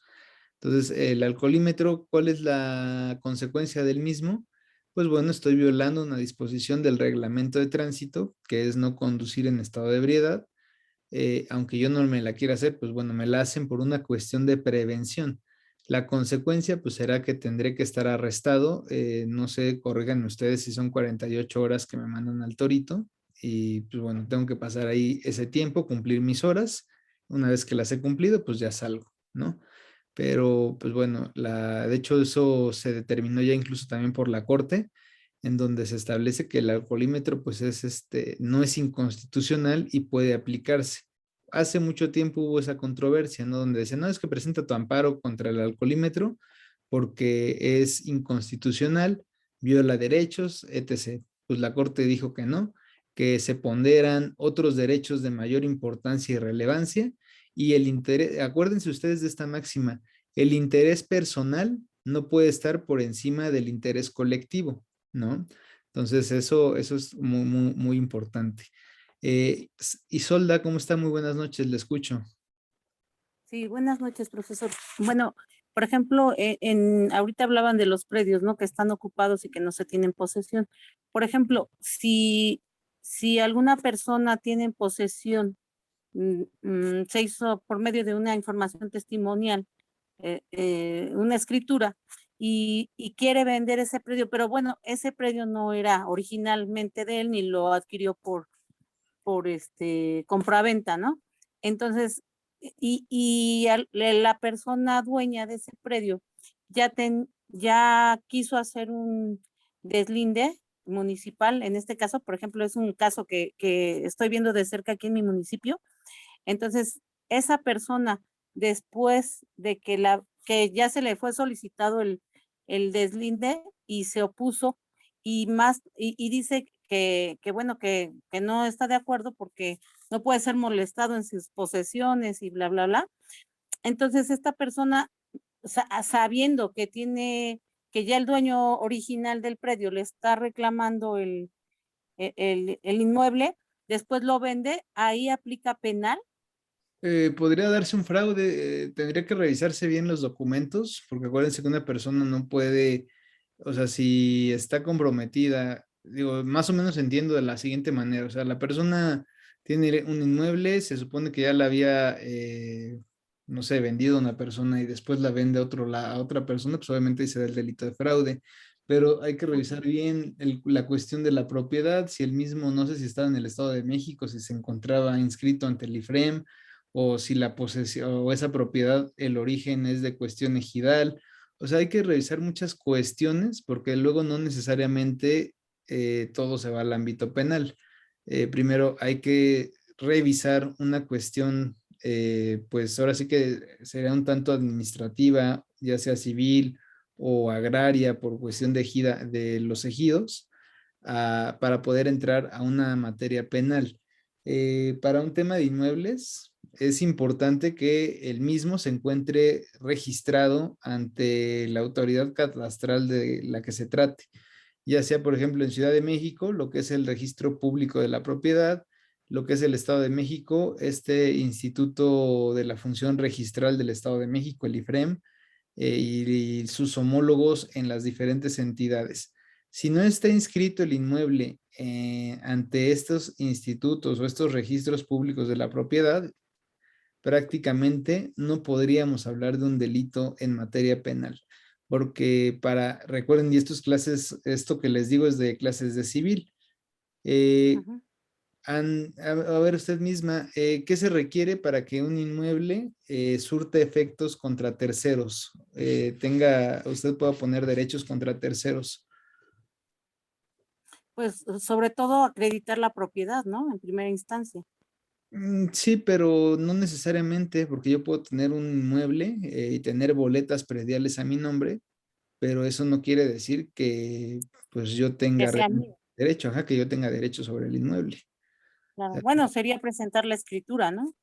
Entonces, el alcoholímetro, ¿cuál es la consecuencia del mismo? Pues bueno, estoy violando una disposición del reglamento de tránsito, que es no conducir en estado de ebriedad. Aunque yo no me la quiera hacer, pues bueno, me la hacen por una cuestión de prevención. La consecuencia, pues será que tendré que estar arrestado. No sé, corrigan ustedes si son 48 horas que me mandan al torito. Y pues bueno, tengo que pasar ahí ese tiempo, cumplir mis horas. Una vez que las he cumplido, pues ya salgo, ¿no? Pero pues bueno, de hecho eso se determinó ya incluso también por la Corte, en donde se establece que el alcoholímetro pues no es inconstitucional y puede aplicarse. Hace mucho tiempo hubo esa controversia, ¿no? Donde decían, no, es que presenta tu amparo contra el alcoholímetro porque es inconstitucional, viola derechos, etc. Pues la Corte dijo que no, que se ponderan otros derechos de mayor importancia y relevancia y el interés, acuérdense ustedes de esta máxima, el interés personal no puede estar por encima del interés colectivo, ¿no? Entonces eso es muy importante. Isolda, ¿cómo está? Muy buenas noches, le escucho. Sí, buenas noches, profesor. Bueno, Por ejemplo, ahorita hablaban de los predios, ¿no? Que están ocupados y que no se tienen posesión. Por ejemplo, si alguna persona tiene en posesión, se hizo por medio de una información testimonial, una escritura, y quiere vender ese predio, pero bueno, ese predio no era originalmente de él, ni lo adquirió por compraventa, ¿no? Entonces, la persona dueña de ese predio ya quiso hacer un deslinde municipal. En este caso, por ejemplo, es un caso que estoy viendo de cerca aquí en mi municipio. Entonces, esa persona, después de que ya se le fue solicitado el deslinde y se opuso, y dice que bueno, que no está de acuerdo porque no puede ser molestado en sus posesiones y bla, bla, bla. Entonces, esta persona, sabiendo que ya el dueño original del predio le está reclamando el inmueble, después lo vende, ahí aplica penal. Podría darse un fraude, tendría que revisarse bien los documentos, porque acuérdense que una persona no puede, o sea, si está comprometida, digo, más o menos entiendo de la siguiente manera, o sea, la persona tiene un inmueble, se supone que ya la había, no sé, vendido a una persona y después la vende a otra persona, pues obviamente ahí se da el delito de fraude, pero hay que revisar bien la cuestión de la propiedad, si el mismo, no sé si estaba en el Estado de México, si se encontraba inscrito ante el IFREM, o si la posesión o esa propiedad, el origen es de cuestión ejidal. O sea, hay que revisar muchas cuestiones porque luego no necesariamente todo se va al ámbito penal. Primero hay que revisar una cuestión, pues ahora sí que sería un tanto administrativa, ya sea civil o agraria por cuestión de, de los ejidos, para poder entrar a una materia penal. Para un tema de inmuebles, es importante que el mismo se encuentre registrado ante la autoridad catastral de la que se trate, ya sea, por ejemplo, en Ciudad de México, lo que es el registro público de la propiedad, lo que es el Estado de México, este Instituto de la Función Registral del Estado de México, el IFREM, y sus homólogos en las diferentes entidades. Si no está inscrito el inmueble ante estos institutos o estos registros públicos de la propiedad, prácticamente no podríamos hablar de un delito en materia penal, porque recuerden, y esto que les digo es de clases de civil. A ver usted misma, ¿qué se requiere para que un inmueble surte efectos contra terceros? Usted pueda poner derechos contra terceros. Pues sobre todo acreditar la propiedad, ¿no? En primera instancia. Sí, pero no necesariamente, porque yo puedo tener un inmueble y tener boletas prediales a mi nombre, pero eso no quiere decir que pues yo Que tenga sea mío. derecho, que yo tenga derecho sobre el inmueble. Claro. Bueno, sería presentar la escritura, ¿no?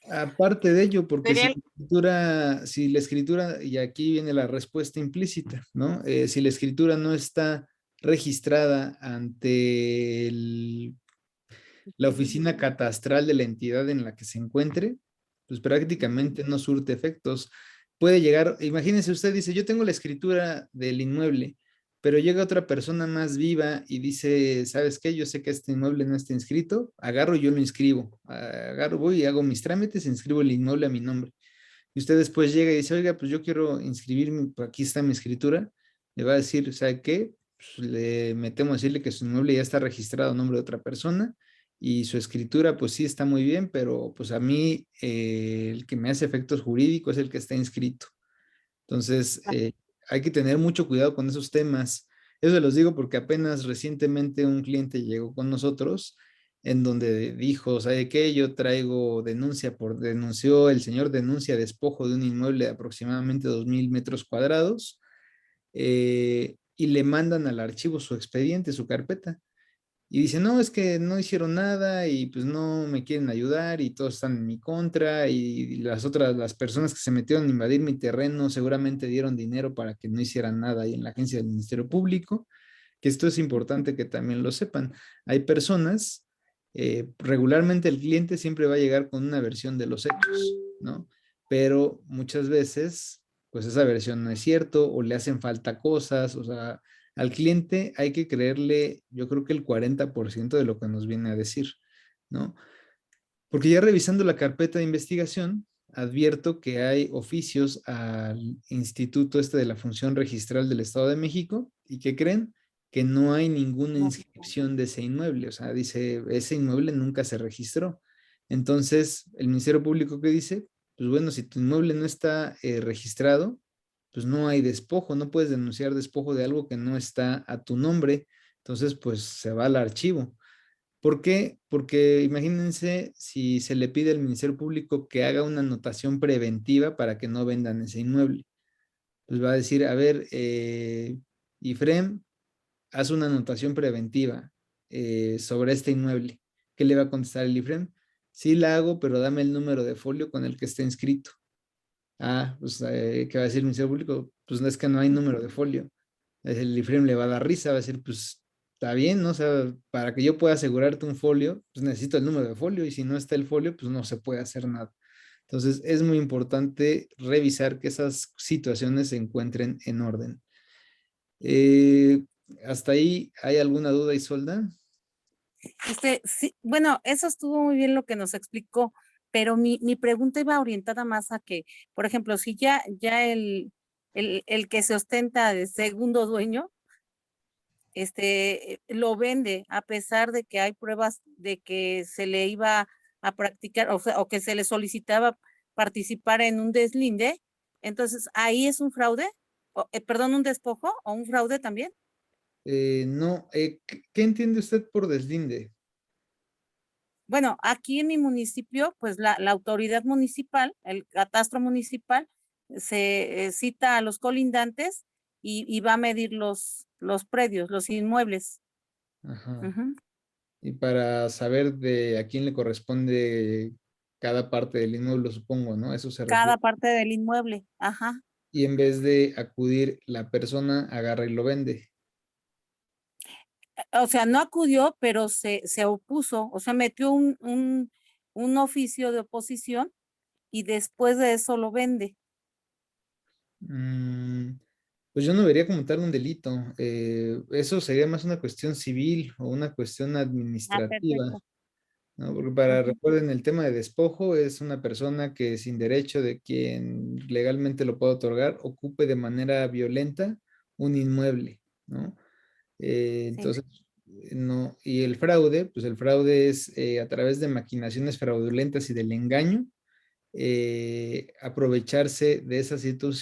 Aparte de ello, porque Sería si la escritura, y aquí viene la respuesta implícita, ¿no? Si la escritura no está registrada ante la oficina catastral de la entidad en la que se encuentre, pues prácticamente no surte efectos. Puede llegar, imagínense usted, dice, yo tengo la escritura del inmueble, pero llega otra persona más viva y dice, ¿sabes qué? Yo sé que este inmueble no está inscrito, agarro y yo lo inscribo, voy y hago mis trámites, inscribo el inmueble a mi nombre. Y usted después llega y dice, oiga, pues yo quiero inscribirme, aquí está mi escritura, le va a decir, ¿sabe qué? Pues le metemos a decirle que su inmueble ya está registrado a nombre de otra persona y su escritura pues sí está muy bien, pero pues a mí el que me hace efectos jurídicos es el que está inscrito. Entonces, hay que tener mucho cuidado con esos temas. Eso se los digo porque apenas recientemente un cliente llegó con nosotros en donde dijo, ¿sabe qué? Yo traigo denunció, el señor denuncia despojo de un inmueble de aproximadamente 2,000 metros cuadrados y le mandan al archivo su expediente, su carpeta. Y dice, no, es que no hicieron nada y pues no me quieren ayudar y todos están en mi contra y las personas que se metieron a invadir mi terreno seguramente dieron dinero para que no hicieran nada ahí en la agencia del Ministerio Público, que esto es importante que también lo sepan. Hay personas, regularmente el cliente siempre va a llegar con una versión de los hechos, ¿no? Pero muchas veces, pues esa versión no es cierto o le hacen falta cosas. O sea, al cliente hay que creerle, yo creo que el 40% de lo que nos viene a decir, ¿no? Porque ya revisando la carpeta de investigación, advierto que hay oficios al Instituto de la Función Registral del Estado de México y que creen que no hay ninguna inscripción de ese inmueble. O sea, dice, ese inmueble nunca se registró. Entonces, el Ministerio Público, ¿qué dice? Pues bueno, si tu inmueble no está registrado, pues no hay despojo, no puedes denunciar despojo de algo que no está a tu nombre. Entonces, pues se va al archivo. ¿Por qué? Porque imagínense si se le pide al Ministerio Público que haga una anotación preventiva para que no vendan ese inmueble. Pues va a decir, a ver, Ifrem, haz una anotación preventiva sobre este inmueble. ¿Qué le va a contestar el Ifrem? Sí la hago, pero dame el número de folio con el que está inscrito. Ah, pues, ¿qué va a decir el Ministerio Público? Pues no es que no hay número de folio. El Ifrem le va a dar risa, va a decir, pues está bien, ¿no? O sea, para que yo pueda asegurarte un folio, pues necesito el número de folio y si no está el folio, pues no se puede hacer nada. Entonces, es muy importante revisar que esas situaciones se encuentren en orden. Eh, ¿Hasta ahí hay alguna duda, Isolda? Sí, bueno, eso estuvo muy bien lo que nos explicó, pero mi pregunta iba orientada más a que, por ejemplo, si ya el que se ostenta de segundo dueño, lo vende a pesar de que hay pruebas de que se le iba a practicar, o sea, o que se le solicitaba participar en un deslinde, entonces ahí es un fraude, perdón, un despojo o un fraude también. No, ¿qué entiende usted por deslinde? Bueno, aquí en mi municipio, pues la autoridad municipal, el catastro municipal, se cita a los colindantes y va a medir los predios, los inmuebles. Ajá. Ujú. Y para saber de a quién le corresponde cada parte del inmueble, supongo, ¿no? Eso se refiere. Cada parte del inmueble, ajá. Y en vez de acudir, la persona agarra y lo vende. O sea, no acudió, pero se opuso, o sea, metió un oficio de oposición y después de eso lo vende. Mm, pues yo no vería como tal un delito. Eso sería más una cuestión civil o una cuestión Ah, administrativa, perfecto. ¿no? Porque Ujú. recuerden, el tema de despojo es una persona que sin derecho de quien legalmente lo puede otorgar, ocupe de manera violenta un inmueble, ¿no? Sí. Entonces, no, y el fraude, pues el fraude es a través de maquinaciones fraudulentas y del engaño, aprovecharse de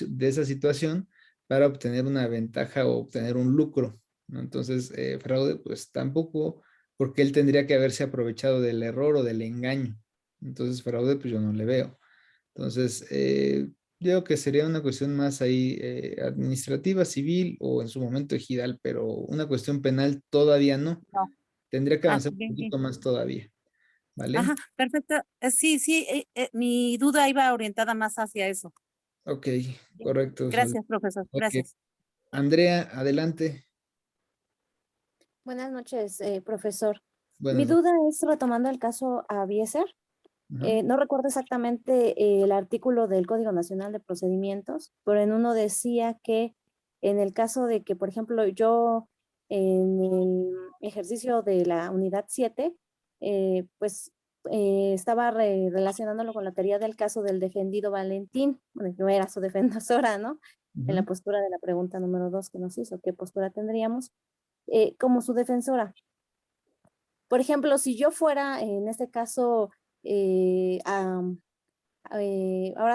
de esa situación para obtener una ventaja o obtener un lucro, ¿no? Entonces, fraude, pues tampoco, porque él tendría que haberse aprovechado del error o del engaño. Entonces, fraude, pues yo no le veo. Entonces, yo creo que sería una cuestión más ahí administrativa, civil o en su momento ejidal, pero una cuestión penal todavía no. No. Tendría que Ah, avanzar un bien, bien. poquito más todavía, ¿vale? Ajá, perfecto. Sí, sí, mi duda iba orientada más hacia eso. Ok, Sí. correcto. Gracias, profesor. Ok. Gracias. Andrea, adelante. Buenas noches, profesor. Mi Buenas noches. duda es retomando el caso Avieser. Ajá. No recuerdo exactamente el artículo del Código Nacional de Procedimientos, pero en uno decía que en el caso de que, por ejemplo, yo en el ejercicio de la unidad 7, pues estaba relacionándolo con la teoría del caso del defendido Valentín, bueno, yo era su defensora, ¿no? En la Ujú. postura de la pregunta número 2 que nos hizo, ¿qué postura tendríamos? Como su defensora. Por ejemplo, si yo fuera, en este caso, ahora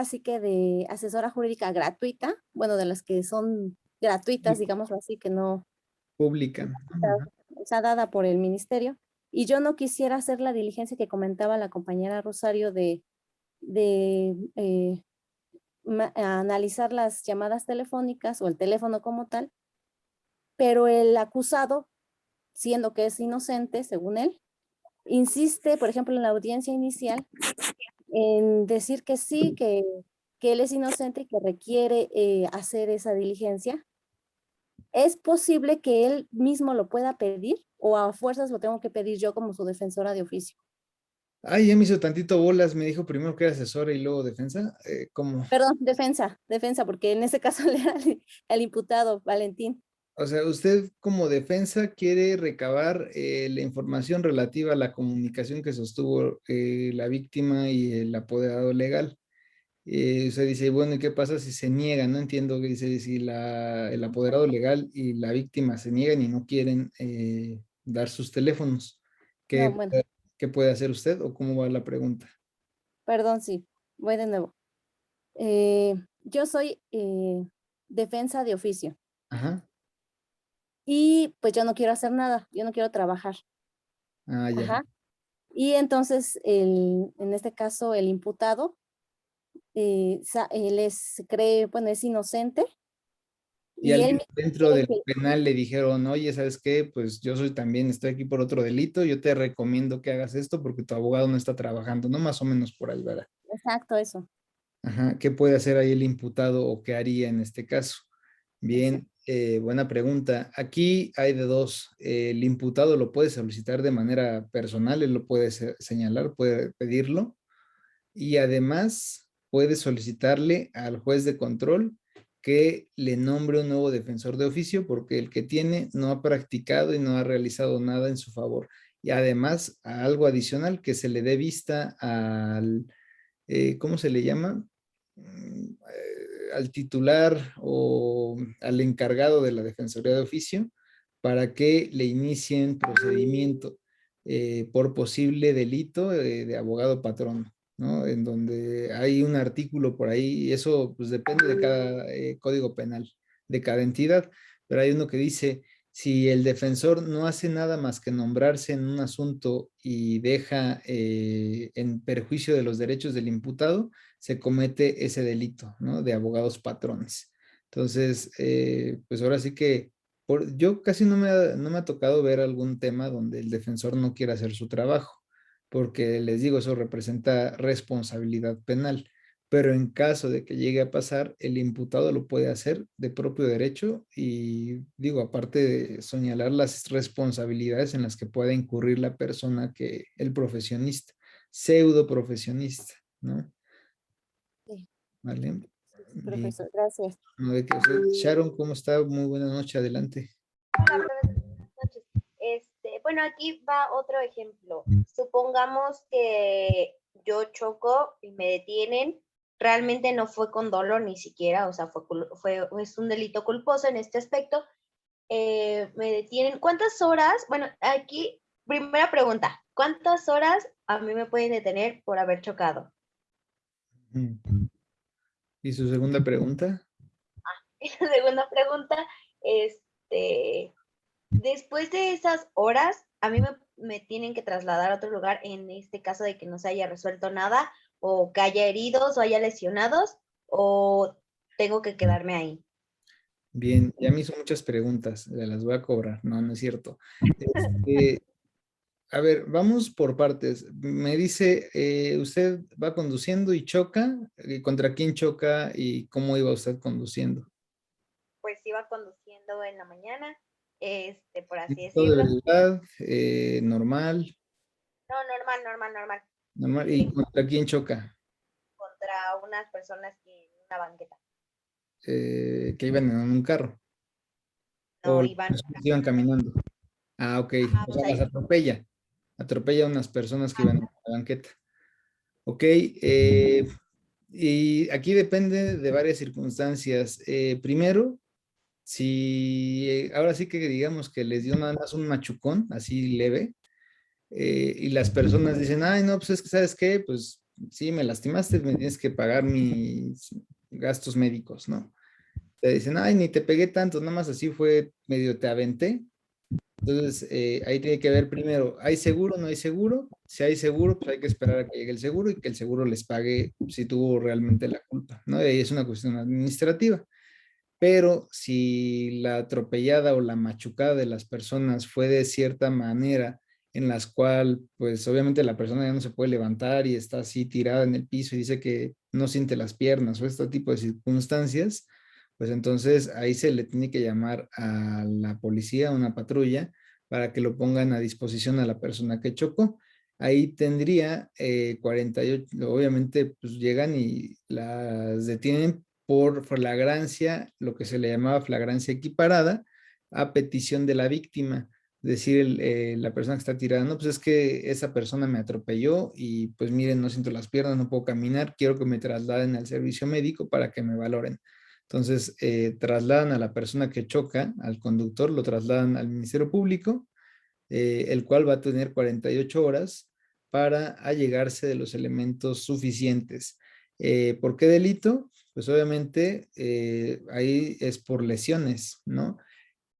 sí que de asesora jurídica gratuita, bueno, de las que son gratuitas, digámoslo así, que no Pública. Ajá. está dada por el ministerio, y yo no quisiera hacer la diligencia que comentaba la compañera Rosario de analizar las llamadas telefónicas o el teléfono como tal, pero el acusado, siendo que es inocente, según él, insiste, por ejemplo, en la audiencia inicial, en decir que sí, que él es inocente y que requiere hacer esa diligencia. ¿Es posible que él mismo lo pueda pedir o a fuerzas lo tengo que pedir yo como su defensora de oficio? Ay, ya me hizo tantito bolas, me dijo primero que era asesora y luego defensa. ¿Cómo? Perdón, defensa, porque en ese caso le era el imputado, Valentín. O sea, usted como defensa quiere recabar la información relativa a la comunicación que sostuvo la víctima y el apoderado legal. Usted dice, bueno, ¿y qué pasa si se niegan? No entiendo qué dice, si el apoderado legal y la víctima se niegan y no quieren dar sus teléfonos. No, ¿Qué, bueno, qué puede hacer usted o cómo va la pregunta? perdón, sí, voy de nuevo. Yo soy defensa de oficio Ajá. y pues yo no quiero hacer nada, yo no quiero trabajar. Ah, ya. Ajá. Y entonces, en este caso, el imputado, él cree, bueno, es inocente Y y él alguien me dentro quiere del penal le dijeron, oye, ¿sabes qué? Pues yo soy también, estoy aquí por otro delito, yo te recomiendo que hagas esto porque tu abogado no está trabajando, ¿no? Más o menos por ahí, ¿verdad? exacto, eso. Ajá, ¿qué puede hacer ahí el imputado o qué haría en este caso? Bien, buena pregunta. Aquí hay de dos. El imputado lo puede solicitar de manera personal, él lo puede señalar, puede pedirlo y además puede solicitarle al juez de control que le nombre un nuevo defensor de oficio porque el que tiene no ha practicado y no ha realizado nada en su favor. Y además, algo adicional, que se le dé vista al, ¿cómo se le llama? Al titular o al encargado de la Defensoría de Oficio para que le inicien procedimiento por posible delito de abogado patrono, ¿no? En donde hay un artículo por ahí, y eso pues depende de cada código penal, de cada entidad, pero hay uno que dice, si el defensor no hace nada más que nombrarse en un asunto y deja en perjuicio de los derechos del imputado, se comete ese delito, ¿no? De abogados patrones. Entonces, pues ahora sí que yo casi no me ha tocado ver algún tema donde el defensor no quiera hacer su trabajo, porque les digo, eso representa responsabilidad penal. Pero en caso de que llegue a pasar, el imputado lo puede hacer de propio derecho y digo, aparte de señalar las responsabilidades en las que pueda incurrir la persona que el profesionista, pseudo profesionista, ¿no? Sí, Vale. sí, Bien. profesor, gracias. No, de que usted. Sharon, ¿cómo está? Muy buena noche, adelante. Hola, profesor. Buenas noches. Bueno, aquí va otro ejemplo. Supongamos que yo choco y me detienen. Realmente no fue con dolo ni siquiera, o sea, es un delito culposo en este aspecto. Me detienen. ¿Cuántas horas? Bueno, aquí, primera pregunta. ¿Cuántas horas a mí me pueden detener por haber chocado? ¿Y su segunda pregunta? Y la segunda pregunta, este, después de esas horas, a mí me tienen que trasladar a otro lugar en este caso de que no se haya resuelto nada o que haya heridos o haya lesionados o tengo que quedarme ahí. Bien, ya me hizo muchas preguntas, se las voy a cobrar. No, no es cierto. Este, a ver, vamos por partes. Me dice, usted va conduciendo y choca. ¿Contra quién choca y cómo iba usted conduciendo? Pues iba conduciendo en la mañana, por así ¿Todo de decirlo. verdad? ¿Normal? No, normal. ¿Normal? ¿Y contra quién choca? Contra unas personas que en una banqueta. Que iban en un carro. O No, las iban personas iban caminando. Ah, ok. O pues sea, las ahí. atropella. Atropella a unas personas que iban en la banqueta. Ok. Y aquí depende de varias circunstancias. Primero, si ahora sí que digamos que les dio nada más un machucón, así leve, y las personas dicen, ay, no, pues es que, ¿sabes qué? Pues sí, me lastimaste, me tienes que pagar mis gastos médicos, ¿no? Te dicen, ay, ni te pegué tanto, nada más así fue, medio te aventé. Entonces, ahí tiene que ver primero, ¿hay seguro o no hay seguro? Si hay seguro, pues hay que esperar a que llegue el seguro y que el seguro les pague si tuvo realmente la culpa, ¿no? Y ahí es una cuestión administrativa. Pero si la atropellada o la machucada de las personas fue de cierta manera en las cual, pues obviamente la persona ya no se puede levantar y está así tirada en el piso y dice que no siente las piernas o este tipo de circunstancias, pues entonces ahí se le tiene que llamar a la policía, a una patrulla, para que lo pongan a disposición a la persona que chocó. ahí tendría 48, obviamente pues llegan y las detienen por flagrancia, lo que se le llamaba flagrancia equiparada, a petición de la víctima. Es decir, la persona que está tirada, no, pues es que esa persona me atropelló y pues miren, no siento las piernas, no puedo caminar, quiero que me trasladen al servicio médico para que me valoren. Entonces, trasladan a la persona que choca, al conductor, lo trasladan al Ministerio Público, el cual va a tener 48 horas para allegarse de los elementos suficientes. ¿Por qué delito? Pues obviamente ahí es por lesiones, ¿no?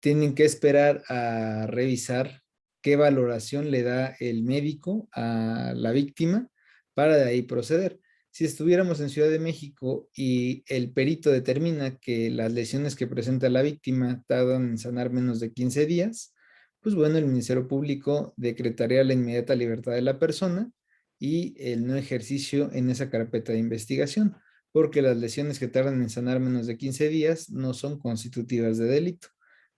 Tienen que esperar a revisar qué valoración le da el médico a la víctima para de ahí proceder. Si estuviéramos en Ciudad de México y el perito determina que las lesiones que presenta la víctima tardan en sanar menos de 15 días, pues bueno, el Ministerio Público decretaría la inmediata libertad de la persona y el no ejercicio en esa carpeta de investigación, porque las lesiones que tardan en sanar menos de 15 días no son constitutivas de delito.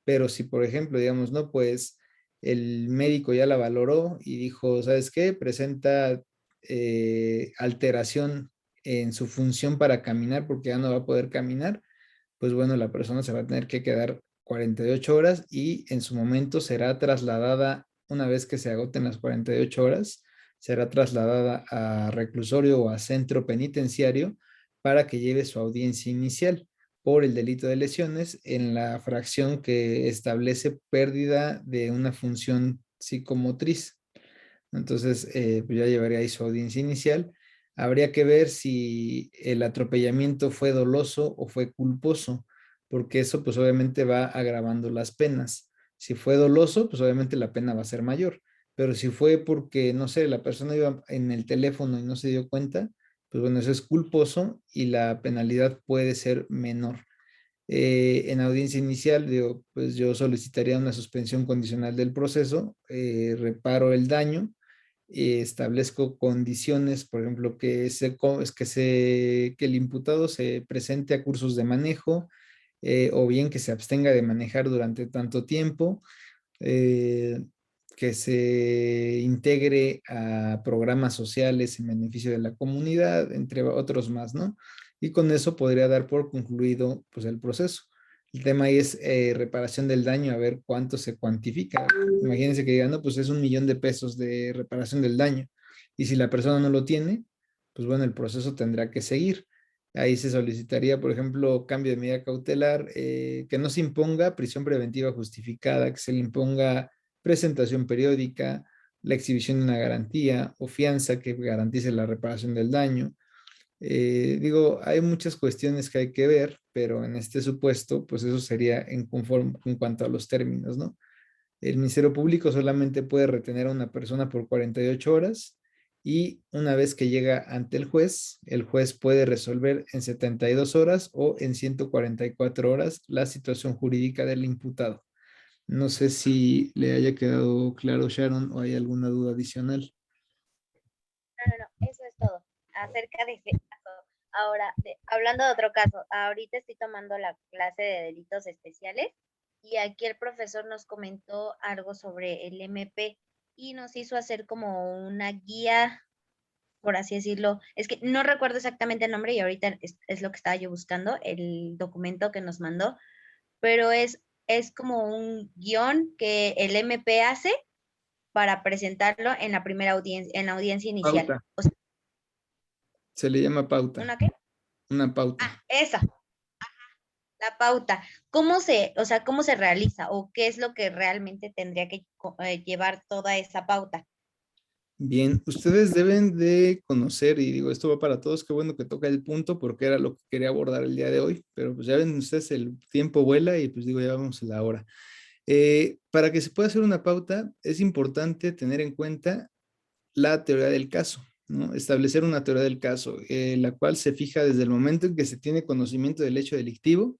Pero si, por ejemplo, digamos, no, pues el médico ya la valoró y dijo, ¿sabes qué? Presenta alteración en su función para caminar porque ya no va a poder caminar, pues bueno, la persona se va a tener que quedar 48 horas y en su momento será trasladada, una vez que se agoten las 48 horas, será trasladada a reclusorio o a centro penitenciario para que lleve su audiencia inicial por el delito de lesiones en la fracción que establece pérdida de una función psicomotriz. Entonces, pues ya llevaría ahí su audiencia inicial. Habría que ver si el atropellamiento fue doloso o fue culposo, porque eso pues obviamente va agravando las penas. Si fue doloso, pues obviamente la pena va a ser mayor, pero si fue porque, no sé, la persona iba en el teléfono y no se dio cuenta, pues bueno, eso es culposo y la penalidad puede ser menor. En audiencia inicial, digo, pues yo solicitaría una suspensión condicional del proceso, reparo el daño, establezco condiciones, por ejemplo, que el imputado se presente a cursos de manejo, o bien que se abstenga de manejar durante tanto tiempo, eh, que se integre a programas sociales en beneficio de la comunidad, entre otros más, ¿no? Y con eso podría dar por concluido pues el proceso. El tema ahí es reparación del daño, a ver cuánto se cuantifica. Imagínense que digan, no, pues es 1 millón de pesos de reparación del daño. Y si la persona no lo tiene, pues bueno, el proceso tendrá que seguir. Ahí se solicitaría, por ejemplo, cambio de medida cautelar, que no se imponga prisión preventiva justificada, que se le imponga presentación periódica, la exhibición de una garantía o fianza que garantice la reparación del daño. Digo, hay muchas cuestiones que hay que ver, pero en este supuesto, pues eso sería en cuanto a los términos, ¿no? El Ministerio Público solamente puede retener a una persona por 48 horas y una vez que llega ante el juez puede resolver en 72 horas o en 144 horas la situación jurídica del imputado. No sé si le haya quedado claro, Sharon, o hay alguna duda adicional. No, eso es todo acerca de ese caso. Ahora, hablando de otro caso, ahorita estoy tomando la clase de delitos especiales y aquí el profesor nos comentó algo sobre el MP y nos hizo hacer como una guía, por así decirlo. Es que no recuerdo exactamente el nombre y ahorita es lo que estaba yo buscando, el documento que nos mandó, pero es como un guión que el MP hace para presentarlo en la primera audiencia, en la audiencia inicial. Pauta. O sea, Se le llama pauta. ¿una qué? Una pauta. Ah, esa, la pauta. O sea, cómo se realiza o qué es lo que realmente tendría que llevar toda esa pauta? Bien, ustedes deben de conocer, y digo, esto va para todos, qué bueno que toca el punto porque era lo que quería abordar el día de hoy, pero pues ya ven ustedes, el tiempo vuela y pues digo, ya vamos a la hora. Para que se pueda hacer una pauta, es importante tener en cuenta la teoría del caso, ¿no? Establecer una teoría del caso, la cual se fija desde el momento en que se tiene conocimiento del hecho delictivo,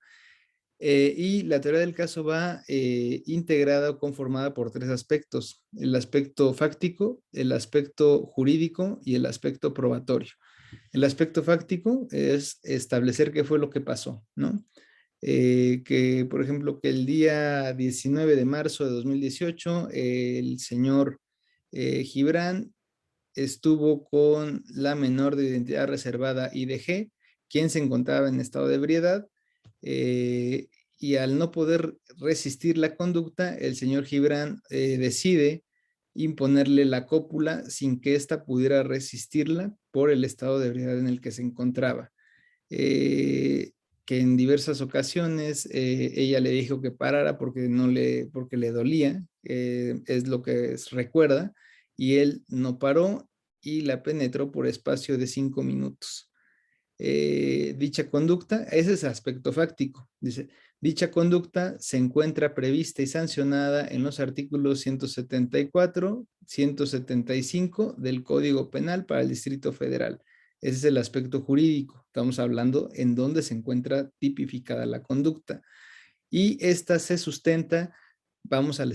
y la teoría del caso va integrada o conformada por 3 aspectos: el aspecto fáctico, el aspecto jurídico y el aspecto probatorio. El aspecto fáctico es establecer qué fue lo que pasó, ¿no? Que, por ejemplo, que el día 19 de marzo de 2018, el señor Gibran estuvo con la menor de identidad reservada IDG, quien se encontraba en estado de ebriedad, y al no poder resistir la conducta, el señor Gibran decide imponerle la cópula sin que ésta pudiera resistirla por el estado de ebriedad en el que se encontraba. Que en diversas ocasiones ella le dijo que parara porque le dolía, es lo que recuerda, y él no paró y la penetró por espacio de 5 minutos. Dicha conducta, ese es aspecto fáctico, dice, dicha conducta se encuentra prevista y sancionada en los artículos 174, 175 del Código Penal para el Distrito Federal. Ese es el aspecto jurídico. Estamos hablando en dónde se encuentra tipificada la conducta. Y esta se sustenta, vamos al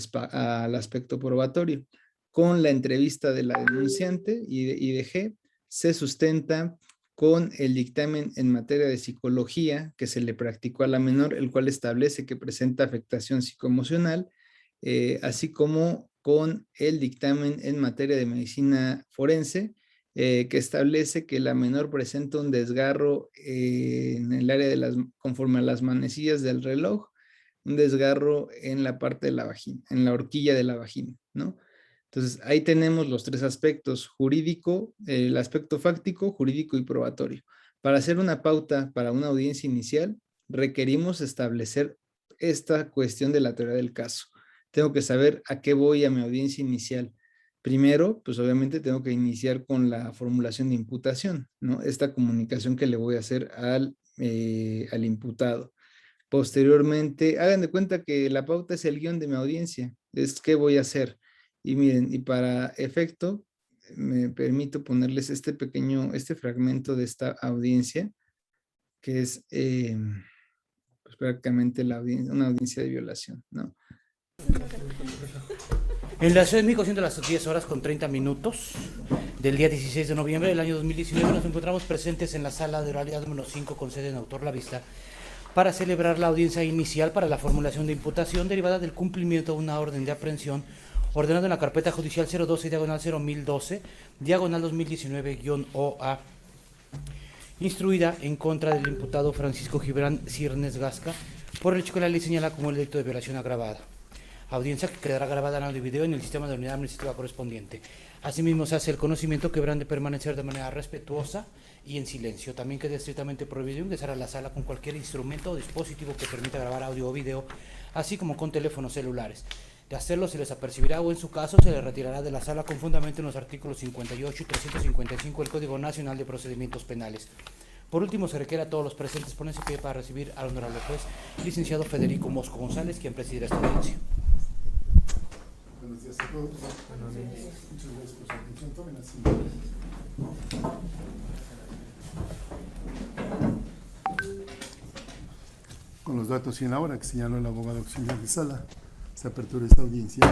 aspecto probatorio. Con la entrevista de la denunciante IDG, se sustenta con el dictamen en materia de psicología que se le practicó a la menor, el cual establece que presenta afectación psicoemocional, así como con el dictamen en materia de medicina forense, que establece que la menor presenta un desgarro en el área conforme a las manecillas del reloj, un desgarro en la parte de la vagina, en la horquilla de la vagina, ¿no? Entonces, ahí tenemos los tres aspectos: jurídico, el aspecto fáctico, jurídico y probatorio. Para hacer una pauta para una audiencia inicial, requerimos establecer esta cuestión de la teoría del caso. Tengo que saber a qué voy a mi audiencia inicial. Primero, pues obviamente tengo que iniciar con la formulación de imputación, ¿no? Esta comunicación que le voy a hacer al imputado. Posteriormente, hagan de cuenta que la pauta es el guión de mi audiencia, es qué voy a hacer. Y miren, y para efecto, me permito ponerles este fragmento de esta audiencia, que es pues prácticamente una audiencia de violación, ¿no? En la Ciudad de México, siendo las 10 horas con 30 minutos del día 16 de noviembre del año 2019, nos encontramos presentes en la sala de oralidad número 5 con sede en Autor La Vista para celebrar la audiencia inicial para la formulación de imputación derivada del cumplimiento de una orden de aprehensión ordenado en la carpeta judicial 012 diagonal 0112 diagonal 2019-OA, instruida en contra del imputado Francisco Gibran Sirnes Gasca por el hecho que la ley señala como el delito de violación agravada. Audiencia que quedará grabada en audio y video en el sistema de unidad administrativa correspondiente. Asimismo, se hace el conocimiento que habrán de permanecer de manera respetuosa y en silencio. También queda estrictamente prohibido ingresar a la sala con cualquier instrumento o dispositivo que permita grabar audio o video, así como con teléfonos celulares. De hacerlo, se les apercibirá o en su caso se les retirará de la sala con fundamento en los artículos 58 y 355 del Código Nacional de Procedimientos Penales. Por último, se requiere a todos los presentes ponerse pie para recibir al honorable juez, licenciado Federico Mosco González, quien presidirá esta audiencia. Buenos días a todos. Buenos días. Muchas gracias por su atención. Tomen asiento. Con los datos y en la hora que señaló el abogado auxiliar de sala, se apertura esta audiencia.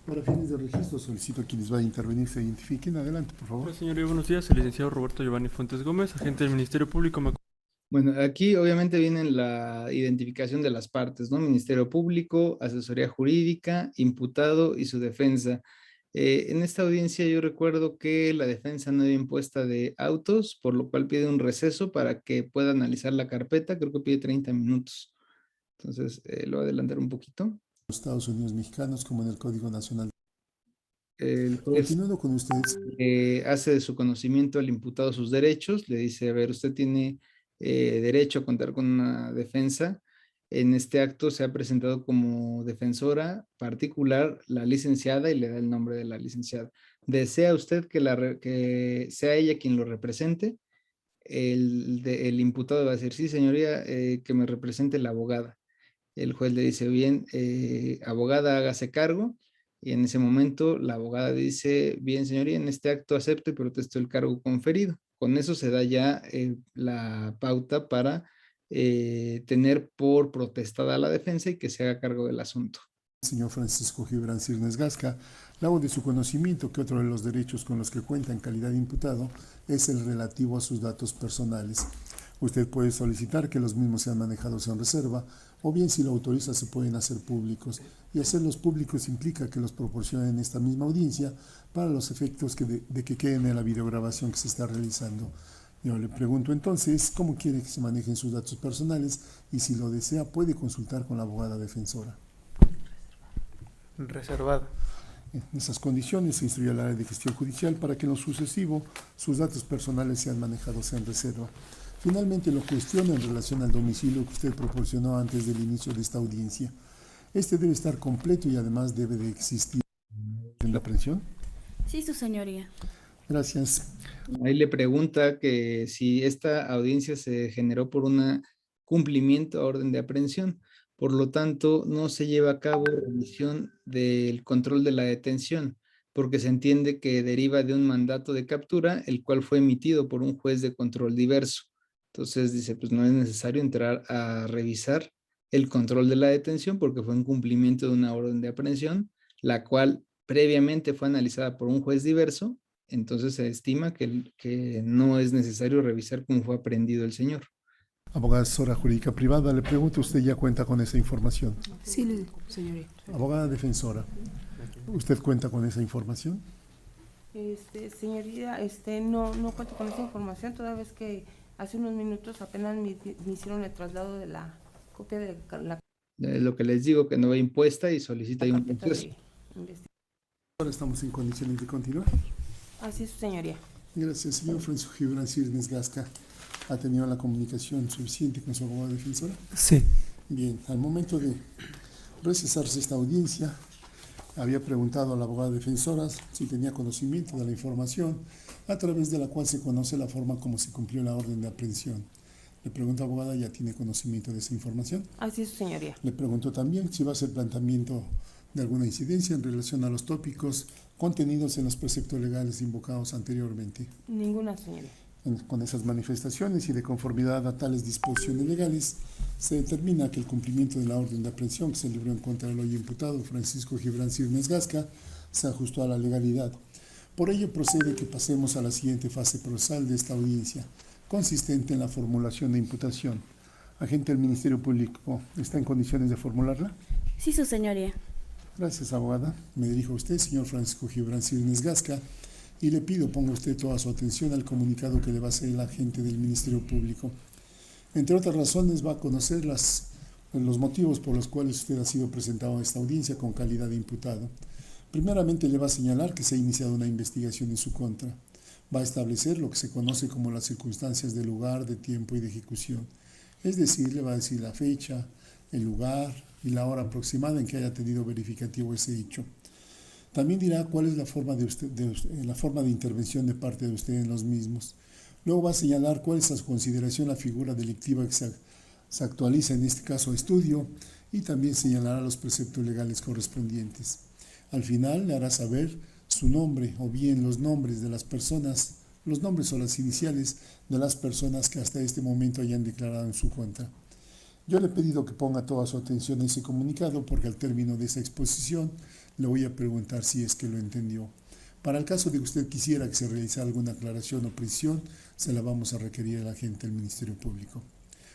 Para fines de registro, solicito a quienes vayan a intervenir se identifiquen. Adelante, por favor. Hola, señoría, buenos días. El licenciado Roberto Giovanni Fuentes Gómez, agente del Ministerio Público. Bueno, aquí obviamente viene la identificación de las partes, ¿no? Ministerio Público, asesoría jurídica, imputado y su defensa. En esta audiencia yo recuerdo que la defensa no había impuesta de autos, por lo cual pide un receso para que pueda analizar la carpeta. Creo que pide 30 minutos. Entonces, lo voy a adelantar un poquito. Los Estados Unidos mexicanos, como en el Código Nacional. El juez, continuando con ustedes, hace de su conocimiento al imputado sus derechos, le dice, a ver, usted tiene derecho a contar con una defensa. En este acto se ha presentado como defensora particular la licenciada y le da el nombre de la licenciada. ¿Desea usted que sea ella quien lo represente? El imputado va a decir, sí, señoría, que me represente la abogada. El juez le dice, bien, abogada, hágase cargo. Y en ese momento la abogada dice, bien, señoría, en este acto acepto y protesto el cargo conferido. Con eso se da ya la pauta para tener por protestada la defensa y que se haga cargo del asunto. Señor Francisco Gibran Sirnes Gasca, hago de su conocimiento que otro de los derechos con los que cuenta en calidad de imputado es el relativo a sus datos personales. Usted puede solicitar que los mismos sean manejados en reserva o bien si lo autoriza se pueden hacer públicos. Y hacerlos públicos implica que los proporcionen en esta misma audiencia para los efectos de que queden en la videograbación que se está realizando. Yo le pregunto entonces cómo quiere que se manejen sus datos personales y si lo desea puede consultar con la abogada defensora. Reservado. En esas condiciones se instruye al área de gestión judicial para que en lo sucesivo sus datos personales sean manejados en reserva. Finalmente lo cuestiona en relación al domicilio que usted proporcionó antes del inicio de esta audiencia. Este debe estar completo y además debe de existir en la aprehensión. Sí, su señoría. Gracias. Ahí le pregunta que si esta audiencia se generó por un cumplimiento a orden de aprehensión. Por lo tanto, no se lleva a cabo revisión del control de la detención, porque se entiende que deriva de un mandato de captura, el cual fue emitido por un juez de control diverso. Entonces dice, pues no es necesario entrar a revisar el control de la detención porque fue en cumplimiento de una orden de aprehensión, la cual previamente fue analizada por un juez diverso. Entonces se estima que no es necesario revisar cómo fue aprehendido el señor. Abogada asesora jurídica privada, le pregunto, ¿usted ya cuenta con esa información? Sí, señorita. Abogada defensora, ¿usted cuenta con esa información? Señoría, no cuento con esa información, toda vez que hace unos minutos apenas me hicieron el traslado de la copia de la... Lo que les digo, que no va impuesta y solicita ahí un proceso. Ahora estamos en condiciones de continuar. Así es, señoría. Gracias, señor Francisco Gibran Cirnes Gasca. ¿Ha tenido la comunicación suficiente con su abogada defensora? Sí. Bien, al momento de recesarse esta audiencia, había preguntado a la abogada defensora si tenía conocimiento de la información a través de la cual se conoce la forma como se cumplió la orden de aprehensión. Le pregunto, abogada, ¿ya tiene conocimiento de esa información? Así es, señoría. Le pregunto también si va a hacer planteamiento de alguna incidencia en relación a los tópicos contenidos en los preceptos legales invocados anteriormente. Ninguna, señoría. Con esas manifestaciones y de conformidad a tales disposiciones legales, se determina que el cumplimiento de la orden de aprehensión que se libró en contra del hoy imputado Francisco Gibran Cirnes Gasca se ajustó a la legalidad. Por ello procede que pasemos a la siguiente fase procesal de esta audiencia, consistente en la formulación de imputación. Agente del Ministerio Público, ¿está en condiciones de formularla? Sí, su señoría. Gracias, abogada. Me dirijo a usted, señor Francisco Gibran Cirnes Gasca, y le pido ponga usted toda su atención al comunicado que le va a hacer el agente del Ministerio Público. Entre otras razones va a conocer los motivos por los cuales usted ha sido presentado a esta audiencia con calidad de imputado. Primeramente le va a señalar que se ha iniciado una investigación en su contra. Va a establecer lo que se conoce como las circunstancias del lugar, de tiempo y de ejecución. Es decir, le va a decir la fecha, el lugar y la hora aproximada en que haya tenido verificativo ese hecho. También dirá cuál es la forma de intervención de parte de usted en los mismos. Luego va a señalar cuál es a su consideración la figura delictiva que se actualiza en este caso de estudio y también señalará los preceptos legales correspondientes. Al final le hará saber su nombre o bien los nombres de las personas, los nombres o las iniciales de las personas que hasta este momento hayan declarado en su contra. Yo le he pedido que ponga toda su atención a ese comunicado porque al término de esa exposición le voy a preguntar si es que lo entendió. Para el caso de que usted quisiera que se realizara alguna aclaración o precisión, se la vamos a requerir al agente del Ministerio Público.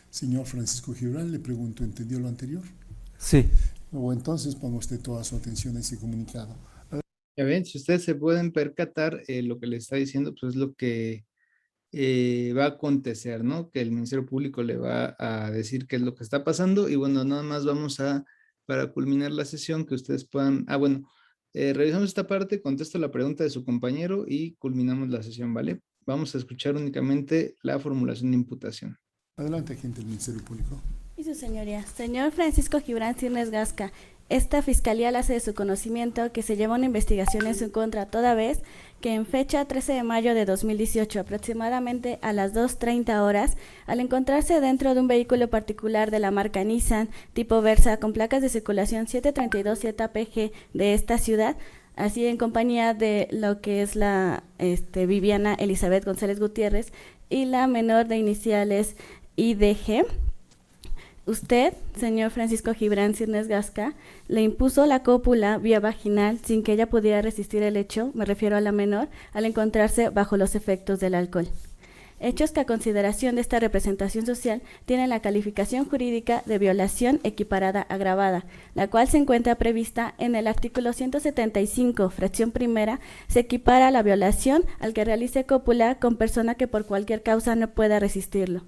Señor Francisco Gibran, le pregunto, ¿entendió lo anterior? Sí. O entonces ponga usted toda su atención a ese comunicado. Ya ven, si ustedes se pueden percatar, lo que le está diciendo, pues es lo que va a acontecer, ¿no? Que el Ministerio Público le va a decir qué es lo que está pasando y bueno, nada más vamos para culminar la sesión, que ustedes puedan, revisamos esta parte, contesto la pregunta de su compañero y culminamos la sesión, ¿vale? Vamos a escuchar únicamente la formulación de imputación. Adelante, agente del Ministerio Público. Y su señoría, señor Francisco Gibran Cirnes Gasca, esta fiscalía le hace de su conocimiento que se lleva una investigación en su contra toda vez que en fecha 13 de mayo de 2018, aproximadamente a las 2:30 horas, al encontrarse dentro de un vehículo particular de la marca Nissan tipo Versa con placas de circulación 732 ZPG de esta ciudad, así en compañía de lo que es la Viviana Elizabeth González Gutiérrez y la menor de iniciales IDG, usted, señor Francisco Gibran Cirnes Gasca, le impuso la cópula vía vaginal sin que ella pudiera resistir el hecho, me refiero a la menor, al encontrarse bajo los efectos del alcohol. hechos que a consideración de esta representación social tienen la calificación jurídica de violación equiparada agravada, la cual se encuentra prevista en el artículo 175, fracción primera, se equipara la violación al que realice cópula con persona que por cualquier causa no pueda resistirlo.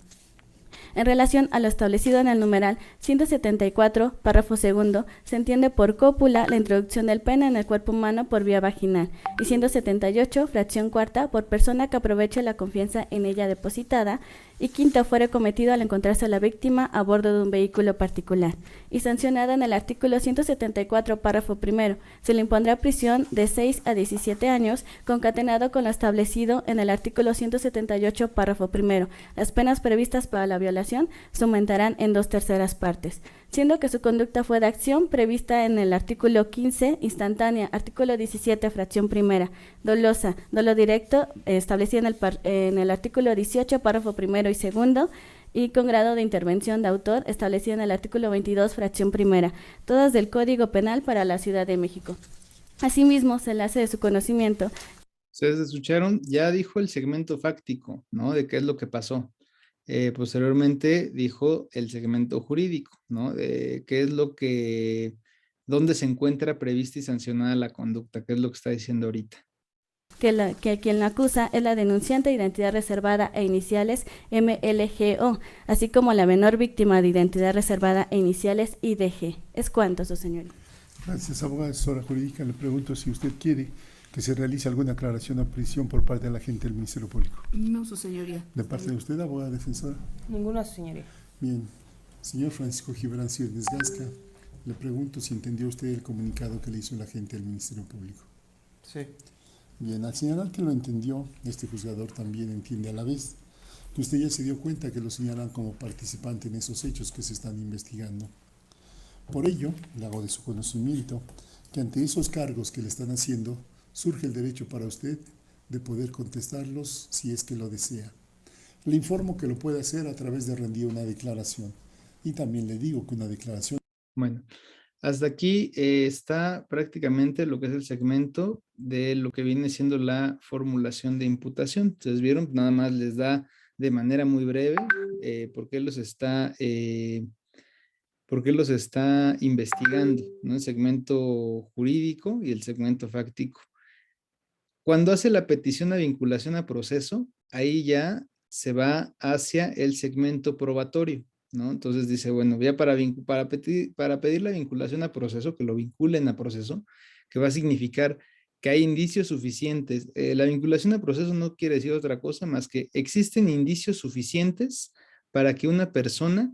En relación a lo establecido en el numeral 174, párrafo segundo, se entiende por cópula la introducción del pene en el cuerpo humano por vía vaginal, y 178, fracción cuarta, por persona que aproveche la confianza en ella depositada, y quinto, fuere cometido al encontrarse la víctima a bordo de un vehículo particular, y sancionada en el artículo 174, párrafo primero, se le impondrá prisión de 6 a 17 años, concatenado con lo establecido en el artículo 178, párrafo primero. Las penas previstas para la violación se aumentarán en 2/3 partes, siendo que su conducta fue de acción prevista en el artículo 15, instantánea, artículo 17, fracción primera, dolosa, dolo directo, establecido en el artículo 18, párrafo primero y segundo, y con grado de intervención de autor, establecido en el artículo 22, fracción primera, todas del Código Penal para la Ciudad de México. Asimismo, se le hace de su conocimiento. Ustedes escucharon, ya dijo el segmento fáctico, ¿no? De qué es lo que pasó. Posteriormente dijo el segmento jurídico, ¿no? De qué es lo que, dónde se encuentra prevista y sancionada la conducta, qué es lo que está diciendo ahorita. Que quien la acusa es la denunciante de identidad reservada e iniciales MLGO, así como la menor víctima de identidad reservada e iniciales IDG. ¿Es cuánto, su señoría? Gracias, abogada asesora jurídica. Le pregunto si usted quiere que se realice alguna aclaración o prisión por parte de la agente del Ministerio Público. No, su señoría. ¿De parte de usted, abogada defensora? Ninguna, su señoría. Bien. Señor Francisco Gibran Círnes Gasca, le pregunto si entendió usted el comunicado que le hizo la agente del Ministerio Público. Sí. Bien, al señalar que lo entendió, este juzgador también entiende a la vez que usted ya se dio cuenta que lo señalan como participante en esos hechos que se están investigando. Por ello, le hago de su conocimiento que ante esos cargos que le están haciendo, surge el derecho para usted de poder contestarlos si es que lo desea. Le informo que lo puede hacer a través de rendir una declaración. Y también le digo que una declaración... Bueno, hasta aquí está prácticamente lo que es el segmento de lo que viene siendo la formulación de imputación. Ustedes vieron, nada más les da de manera muy breve por qué los está investigando, ¿no? El segmento jurídico y el segmento fáctico. Cuando hace la petición a vinculación a proceso, ahí ya se va hacia el segmento probatorio, ¿no? Entonces dice, bueno, ya para pedir la vinculación a proceso, que lo vinculen a proceso, que va a significar que hay indicios suficientes. La vinculación a proceso no quiere decir otra cosa más que existen indicios suficientes para que una persona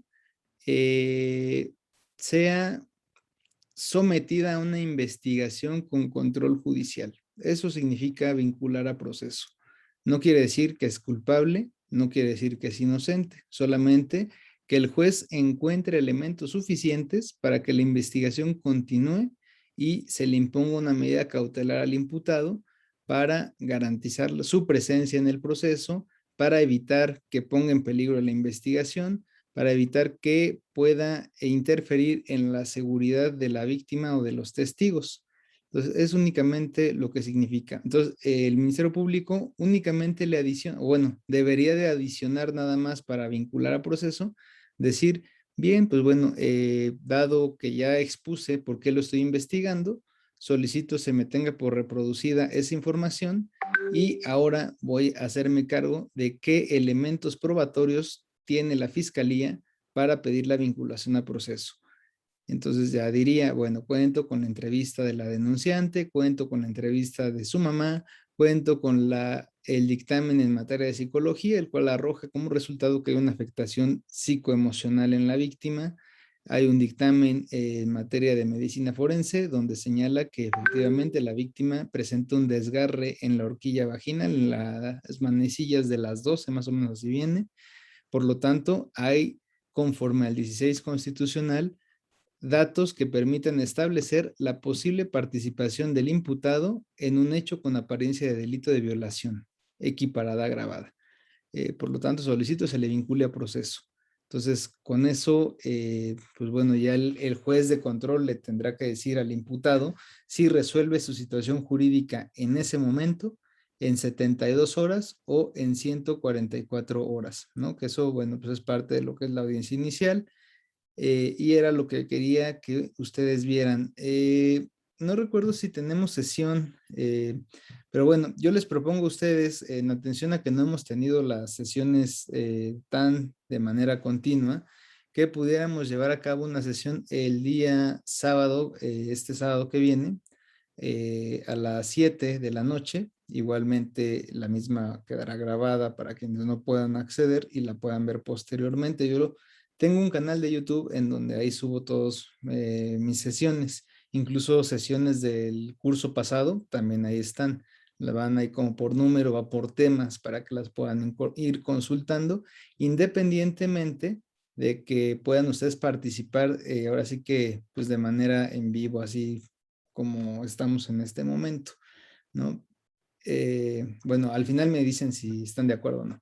sea sometida a una investigación con control judicial. Eso significa vincular a proceso. No quiere decir que es culpable, no quiere decir que es inocente, solamente que el juez encuentre elementos suficientes para que la investigación continúe y se le imponga una medida cautelar al imputado para garantizar su presencia en el proceso, para evitar que ponga en peligro la investigación, para evitar que pueda interferir en la seguridad de la víctima o de los testigos. Entonces, es únicamente lo que significa. Entonces, el Ministerio Público únicamente le adiciona, bueno, debería de adicionar nada más para vincular a proceso, decir, bien, pues bueno, dado que ya expuse por qué lo estoy investigando, solicito se me tenga por reproducida esa información y ahora voy a hacerme cargo de qué elementos probatorios tiene la Fiscalía para pedir la vinculación a proceso. Entonces ya diría, bueno, cuento con la entrevista de la denunciante, cuento con la entrevista de su mamá, cuento con el dictamen en materia de psicología, el cual arroja como resultado que hay una afectación psicoemocional en la víctima. Hay un dictamen en materia de medicina forense donde señala que efectivamente la víctima presenta un desgarre en la horquilla vaginal, en las manecillas de las 12, más o menos así viene. Por lo tanto, hay, conforme al 16 constitucional, datos que permitan establecer la posible participación del imputado en un hecho con apariencia de delito de violación, equiparada agravada. Por lo tanto, solicito se le vincule a proceso. Entonces, con eso, pues bueno, ya el juez de control le tendrá que decir al imputado si resuelve su situación jurídica en ese momento en 72 horas o en 144 horas, ¿no? Que eso, bueno, pues es parte de lo que es la audiencia inicial. Y era lo que quería que ustedes vieran. No recuerdo si tenemos sesión, pero bueno, yo les propongo a ustedes, en atención a que no hemos tenido las sesiones tan de manera continua, que pudiéramos llevar a cabo una sesión el día sábado, este sábado que viene, a las 7 de la noche. Igualmente la misma quedará grabada para quienes no puedan acceder y la puedan ver posteriormente. Yo tengo un canal de YouTube en donde ahí subo todas mis sesiones, incluso sesiones del curso pasado, también ahí están. La van ahí como por número, va por temas para que las puedan ir consultando, independientemente de que puedan ustedes participar, ahora sí que pues de manera en vivo, así como estamos en este momento, ¿no? Bueno, al final me dicen si están de acuerdo o no.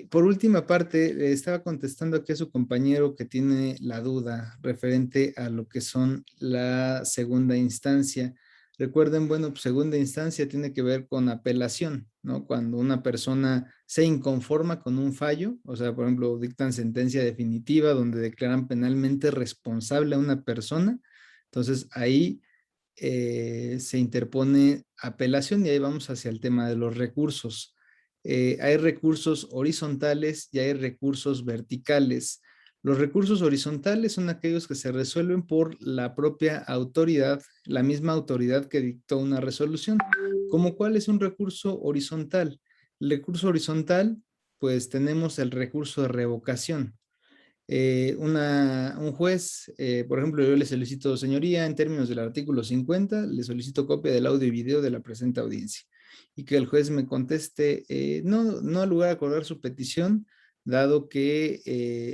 Por última parte, le estaba contestando aquí a su compañero que tiene la duda referente a lo que son la segunda instancia. Recuerden, bueno, pues segunda instancia tiene que ver con apelación, ¿no? Cuando una persona se inconforma con un fallo, o sea, por ejemplo, dictan sentencia definitiva donde declaran penalmente responsable a una persona, entonces ahí se interpone apelación y ahí vamos hacia el tema de los recursos. Hay recursos horizontales y hay recursos verticales. Los recursos horizontales son aquellos que se resuelven por la propia autoridad, la misma autoridad que dictó una resolución. ¿Cómo cuál es un recurso horizontal? El recurso horizontal, pues tenemos el recurso de revocación. Un juez, por ejemplo, yo le solicito, señoría, en términos del artículo 50, le solicito copia del audio y video de la presente audiencia. Y que el juez me conteste, no al lugar a acordar su petición, dado que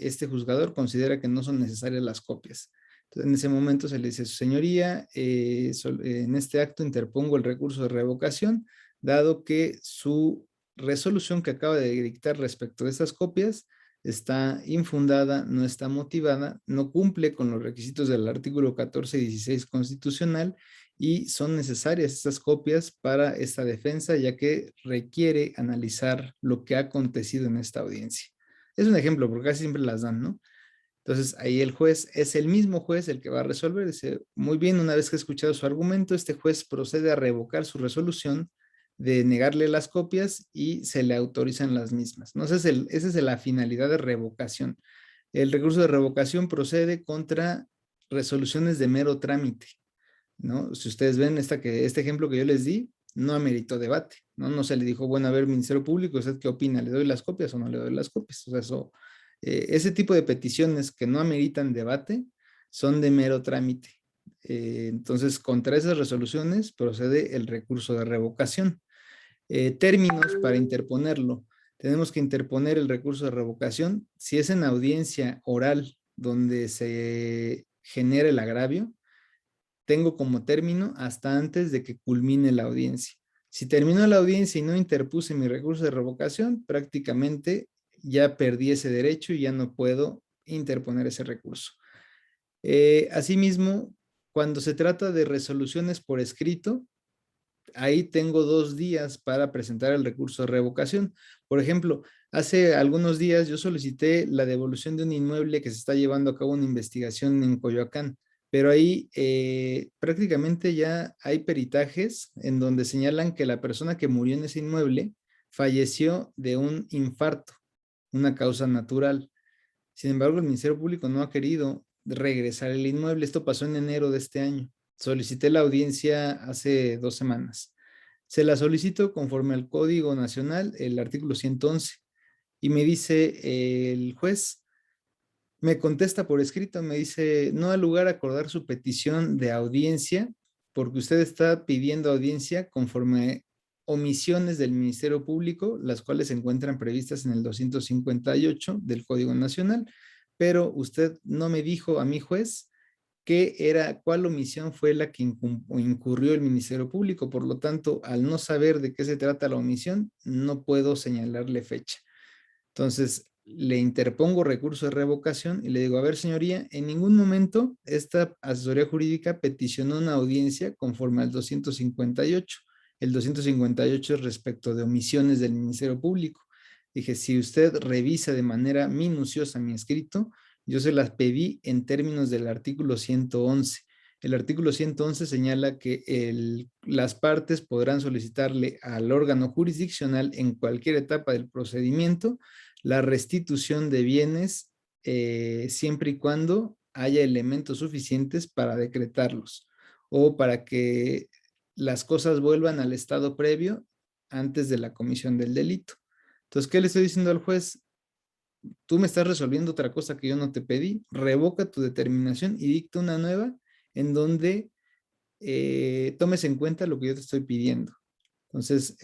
este juzgador considera que no son necesarias las copias. Entonces, en ese momento se le dice, señoría, en este acto interpongo el recurso de revocación, dado que su resolución que acaba de dictar respecto de estas copias está infundada, no está motivada, no cumple con los requisitos del artículo 14 y 16 constitucional y son necesarias estas copias para esta defensa, ya que requiere analizar lo que ha acontecido en esta audiencia. Es un ejemplo, porque casi siempre las dan, ¿no? Entonces, ahí el juez es el mismo juez el que va a resolver. Dice, muy bien, una vez que ha escuchado su argumento, este juez procede a revocar su resolución de negarle las copias y se le autorizan las mismas, ¿no? Esa es la finalidad de revocación. El recurso de revocación procede contra resoluciones de mero trámite, ¿no? Si ustedes ven este ejemplo que yo les di, no ameritó debate, ¿no? No se le dijo, bueno, a ver, Ministerio Público, ¿usted qué opina? ¿Le doy las copias o no le doy las copias? O sea, ese tipo de peticiones que no ameritan debate son de mero trámite. Entonces, contra esas resoluciones procede el recurso de revocación. Términos para interponerlo. Tenemos que interponer el recurso de revocación. Si es en audiencia oral donde se genera el agravio, tengo como término hasta antes de que culmine la audiencia. Si terminó la audiencia y no interpuse mi recurso de revocación, prácticamente ya perdí ese derecho y ya no puedo interponer ese recurso. Asimismo, cuando se trata de resoluciones por escrito, ahí tengo 2 días para presentar el recurso de revocación. Por ejemplo, hace algunos días yo solicité la devolución de un inmueble que se está llevando a cabo una investigación en Coyoacán, pero ahí prácticamente ya hay peritajes en donde señalan que la persona que murió en ese inmueble falleció de un infarto, una causa natural. Sin embargo, el Ministerio Público no ha querido regresar el inmueble. Esto pasó en enero de este año. Solicité la audiencia hace 2 semanas. Se la solicito conforme al Código Nacional, el artículo 111. Y me dice el juez, me contesta por escrito, me dice, no ha lugar a acordar su petición de audiencia porque usted está pidiendo audiencia conforme omisiones del Ministerio Público, las cuales se encuentran previstas en el 258 del Código Nacional, pero usted no me dijo a mi juez cuál omisión fue la que incurrió el Ministerio Público. Por lo tanto, al no saber de qué se trata la omisión, no puedo señalarle fecha. Entonces, le interpongo recurso de revocación y le digo, a ver, señoría, en ningún momento esta asesoría jurídica peticionó una audiencia conforme al 258. El 258 es respecto de omisiones del Ministerio Público. Dije, si usted revisa de manera minuciosa mi escrito, yo se las pedí en términos del artículo 111. El artículo 111 señala que las partes podrán solicitarle al órgano jurisdiccional en cualquier etapa del procedimiento la restitución de bienes siempre y cuando haya elementos suficientes para decretarlos o para que las cosas vuelvan al estado previo antes de la comisión del delito. Entonces, ¿qué le estoy diciendo al juez? Tú me estás resolviendo otra cosa que yo no te pedí, revoca tu determinación y dicta una nueva en donde tomes en cuenta lo que yo te estoy pidiendo. Entonces,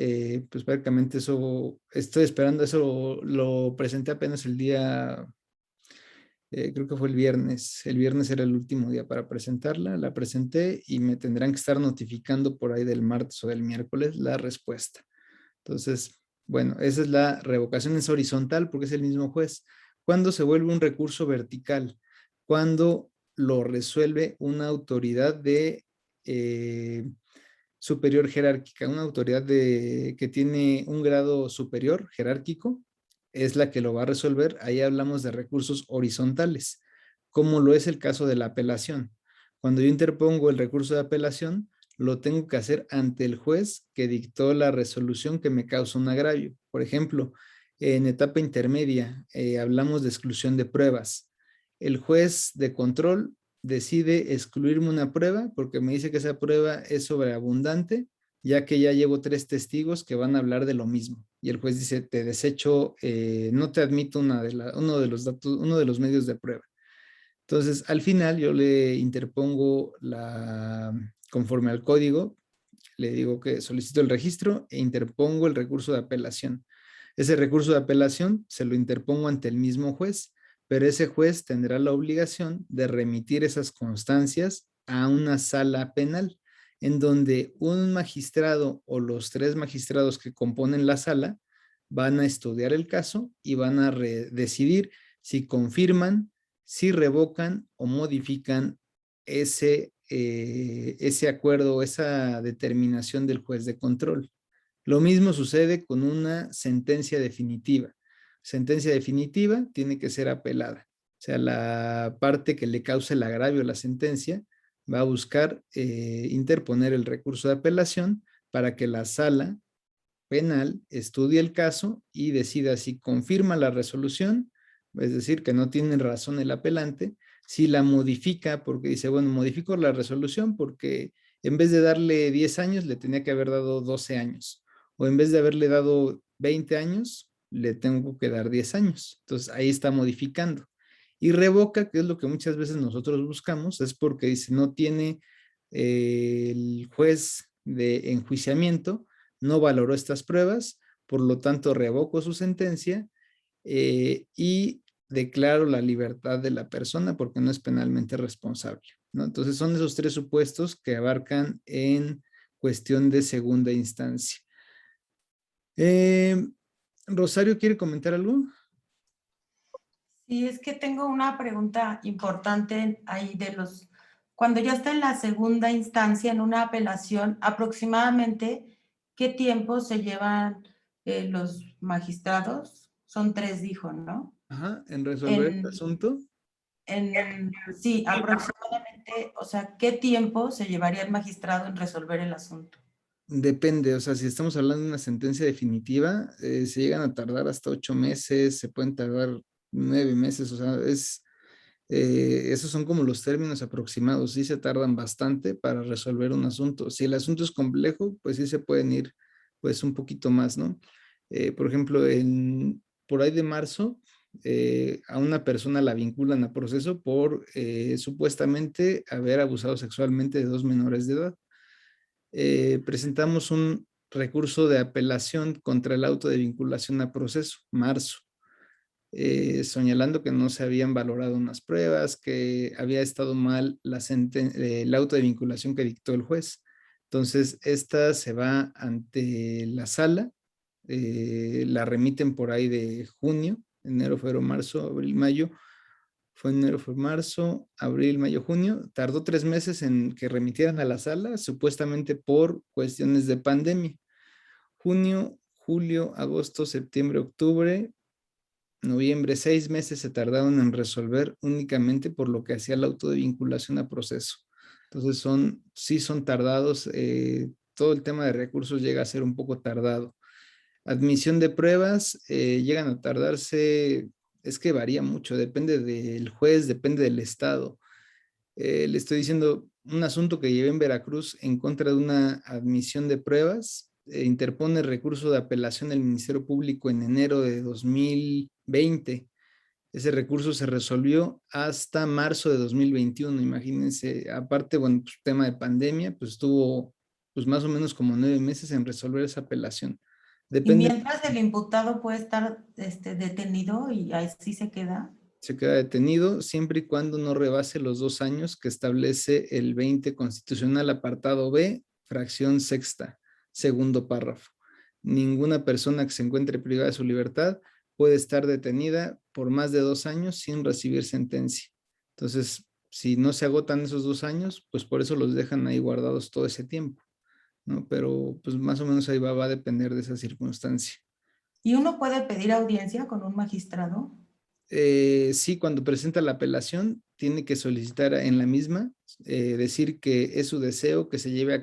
pues prácticamente eso, estoy esperando, eso lo presenté apenas el día, creo que fue el viernes era el último día para presentarla, la presenté y me tendrán que estar notificando por ahí del martes o del miércoles la respuesta. Entonces, bueno, esa es la revocación, es horizontal porque es el mismo juez. ¿Cuándo se vuelve un recurso vertical? Cuando lo resuelve una autoridad de superior jerárquica, una autoridad que tiene un grado superior jerárquico, es la que lo va a resolver. Ahí hablamos de recursos horizontales, como lo es el caso de la apelación. Cuando yo interpongo el recurso de apelación, lo tengo que hacer ante el juez que dictó la resolución que me causa un agravio. Por ejemplo, en etapa intermedia hablamos de exclusión de pruebas. El juez de control decide excluirme una prueba porque me dice que esa prueba es sobreabundante, ya que ya llevo 3 testigos que van a hablar de lo mismo. Y el juez dice, te desecho, no te admito uno de los datos, uno de los medios de prueba. Entonces, al final yo le interpongo conforme al código, le digo que solicito el registro e interpongo el recurso de apelación. Ese recurso de apelación se lo interpongo ante el mismo juez, pero ese juez tendrá la obligación de remitir esas constancias a una sala penal, en donde un magistrado o los 3 magistrados que componen la sala van a estudiar el caso y van a decidir si confirman, si revocan o modifican ese acuerdo, esa determinación del juez de control. Lo mismo sucede con una sentencia definitiva. Sentencia definitiva tiene que ser apelada. O sea, la parte que le cause el agravio a la sentencia va a buscar interponer el recurso de apelación para que la sala penal estudie el caso y decida si confirma la resolución, es decir, que no tiene razón el apelante, si la modifica porque dice, bueno, modifico la resolución porque en vez de darle 10 años le tenía que haber dado 12 años, o en vez de haberle dado 20 años, le tengo que dar 10 años. Entonces ahí está modificando. Y revoca, que es lo que muchas veces nosotros buscamos, es porque dice, no tiene el juez de enjuiciamiento, no valoró estas pruebas, por lo tanto revoco su sentencia y declaro la libertad de la persona porque no es penalmente responsable, ¿no? Entonces son esos 3 supuestos que abarcan en cuestión de segunda instancia. Rosario, ¿quiere comentar algo? Sí, es que tengo una pregunta importante ahí cuando ya está en la segunda instancia, en una apelación, aproximadamente, ¿qué tiempo se llevan los magistrados? Son 3, dijo, ¿no? Ajá, en resolver el asunto. Sí, aproximadamente, o sea, ¿qué tiempo se llevaría el magistrado en resolver el asunto? Depende, o sea, si estamos hablando de una sentencia definitiva, se llegan a tardar hasta 8 meses, se pueden tardar 9 meses, o sea, esos son como los términos aproximados, sí se tardan bastante para resolver un asunto. Si el asunto es complejo, pues sí se pueden ir pues un poquito más, ¿no? Por ejemplo, por ahí de marzo, a una persona la vinculan a proceso por supuestamente haber abusado sexualmente de 2 menores de edad. Presentamos un recurso de apelación contra el auto de vinculación a proceso, marzo, señalando que no se habían valorado unas pruebas, que había estado mal el auto de vinculación que dictó el juez. Entonces, esta se va ante la sala, la remiten por ahí de junio, enero, febrero, marzo, abril, mayo, Fue enero, fue marzo, abril, mayo, junio. Tardó 3 meses en que remitieran a la sala, supuestamente por cuestiones de pandemia. Junio, julio, agosto, septiembre, octubre, noviembre, 6 meses se tardaron en resolver únicamente por lo que hacía el auto de vinculación a proceso. Entonces sí son tardados, todo el tema de recursos llega a ser un poco tardado. Admisión de pruebas, llegan a tardarse, es que varía mucho, depende del juez, depende del estado. Le estoy diciendo un asunto que llevé en Veracruz en contra de una admisión de pruebas, interpone recurso de apelación del Ministerio Público en enero de 2020. Ese recurso se resolvió hasta marzo de 2021, imagínense. Aparte, bueno, pues, tema de pandemia, pues estuvo pues más o menos como 9 meses en resolver esa apelación. Y Depende, mientras el imputado puede estar detenido y así se queda. se queda detenido siempre y cuando no rebase los 2 años que establece el 20 constitucional, apartado B, fracción sexta, segundo párrafo. Ninguna persona que se encuentre privada de su libertad puede estar detenida por más de 2 años sin recibir sentencia. Entonces, si no se agotan esos 2 años, pues por eso los dejan ahí guardados todo ese tiempo, ¿no? Pero pues más o menos ahí va a depender de esa circunstancia. ¿Y uno puede pedir audiencia con un magistrado? Sí, cuando presenta la apelación, tiene que solicitar en la misma, decir que es su deseo que se lleve a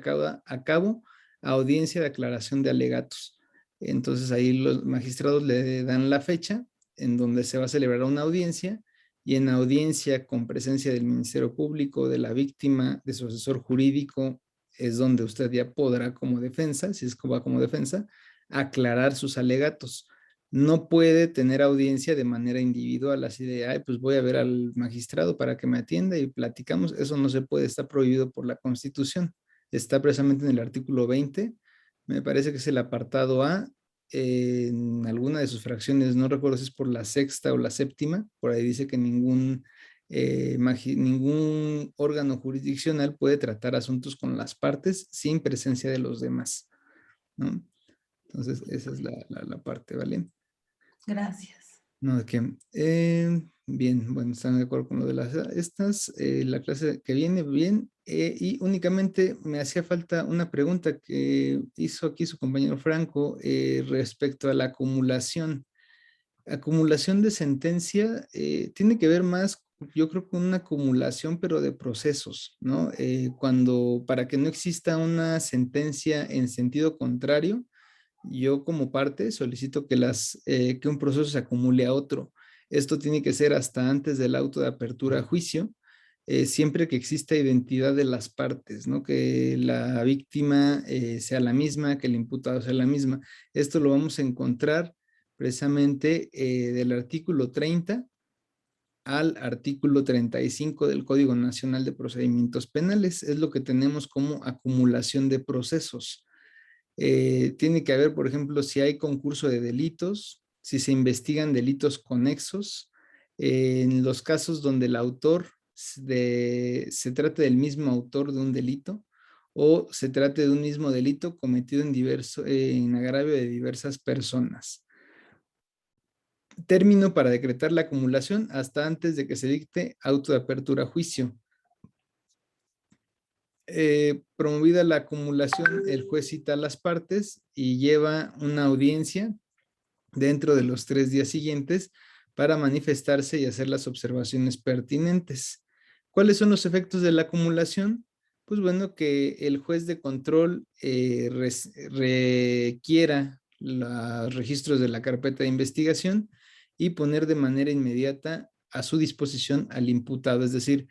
cabo audiencia de aclaración de alegatos. Entonces ahí los magistrados le dan la fecha en donde se va a celebrar una audiencia, y en audiencia con presencia del Ministerio Público, de la víctima, de su asesor jurídico, es donde usted ya podrá como defensa, si es que va como defensa, aclarar sus alegatos. No puede tener audiencia de manera individual, así de, ay, pues voy a ver al magistrado para que me atienda y platicamos. Eso no se puede, está prohibido por la Constitución. Está precisamente en el artículo 20, me parece que es el apartado A, en alguna de sus fracciones, no recuerdo si es por la sexta o la séptima, por ahí dice que ningún órgano jurisdiccional puede tratar asuntos con las partes sin presencia de los demás, ¿no? Entonces, esa es la parte, ¿vale? Gracias. No, de qué. Bien, bueno, están de acuerdo con lo de la clase que viene, bien. Y únicamente me hacía falta una pregunta que hizo aquí su compañero Franco respecto a la acumulación. Acumulación de sentencia tiene que ver más, yo creo, con una acumulación, pero de procesos, ¿no? Para que no exista una sentencia en sentido contrario, yo como parte solicito que un proceso se acumule a otro. Esto tiene que ser hasta antes del auto de apertura a juicio, siempre que exista identidad de las partes, ¿no? Que la víctima sea la misma, que el imputado sea la misma. Esto lo vamos a encontrar precisamente del artículo 30 al artículo 35 del Código Nacional de Procedimientos Penales. Es lo que tenemos como acumulación de procesos. Tiene que haber, por ejemplo, si hay concurso de delitos, si se investigan delitos conexos, en los casos donde el autor se trate del mismo autor de un delito, o se trate de un mismo delito cometido en agravio de diversas personas. Término para decretar la acumulación hasta antes de que se dicte auto de apertura a juicio. Promovida la acumulación, el juez cita a las partes y lleva una audiencia dentro de los 3 días siguientes para manifestarse y hacer las observaciones pertinentes. ¿Cuáles son los efectos de la acumulación? Pues bueno, que el juez de control requiera los registros de la carpeta de investigación y poner de manera inmediata a su disposición al imputado. Es decir,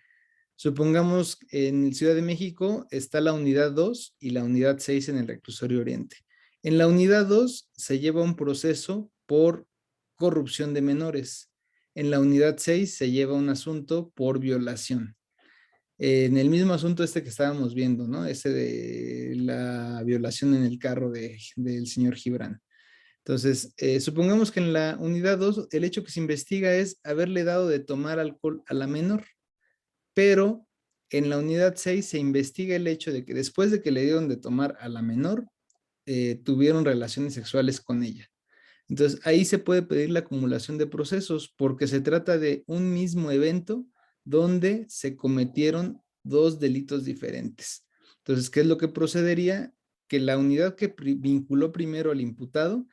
supongamos en Ciudad de México está la unidad 2 y la unidad 6 en el reclusorio Oriente. En la unidad 2 se lleva un proceso por corrupción de menores. En la unidad 6 se lleva un asunto por violación. En el mismo asunto que estábamos viendo, ¿no? Ese de la violación en el carro del señor Gibran. Entonces, supongamos que en la unidad 2 el hecho que se investiga es haberle dado de tomar alcohol a la menor, pero en la unidad 6 se investiga el hecho de que después de que le dieron de tomar a la menor, tuvieron relaciones sexuales con ella. Entonces, ahí se puede pedir la acumulación de procesos porque se trata de un mismo evento donde se cometieron dos delitos diferentes. Entonces, ¿qué es lo que procedería? Que la unidad que vinculó primero al imputado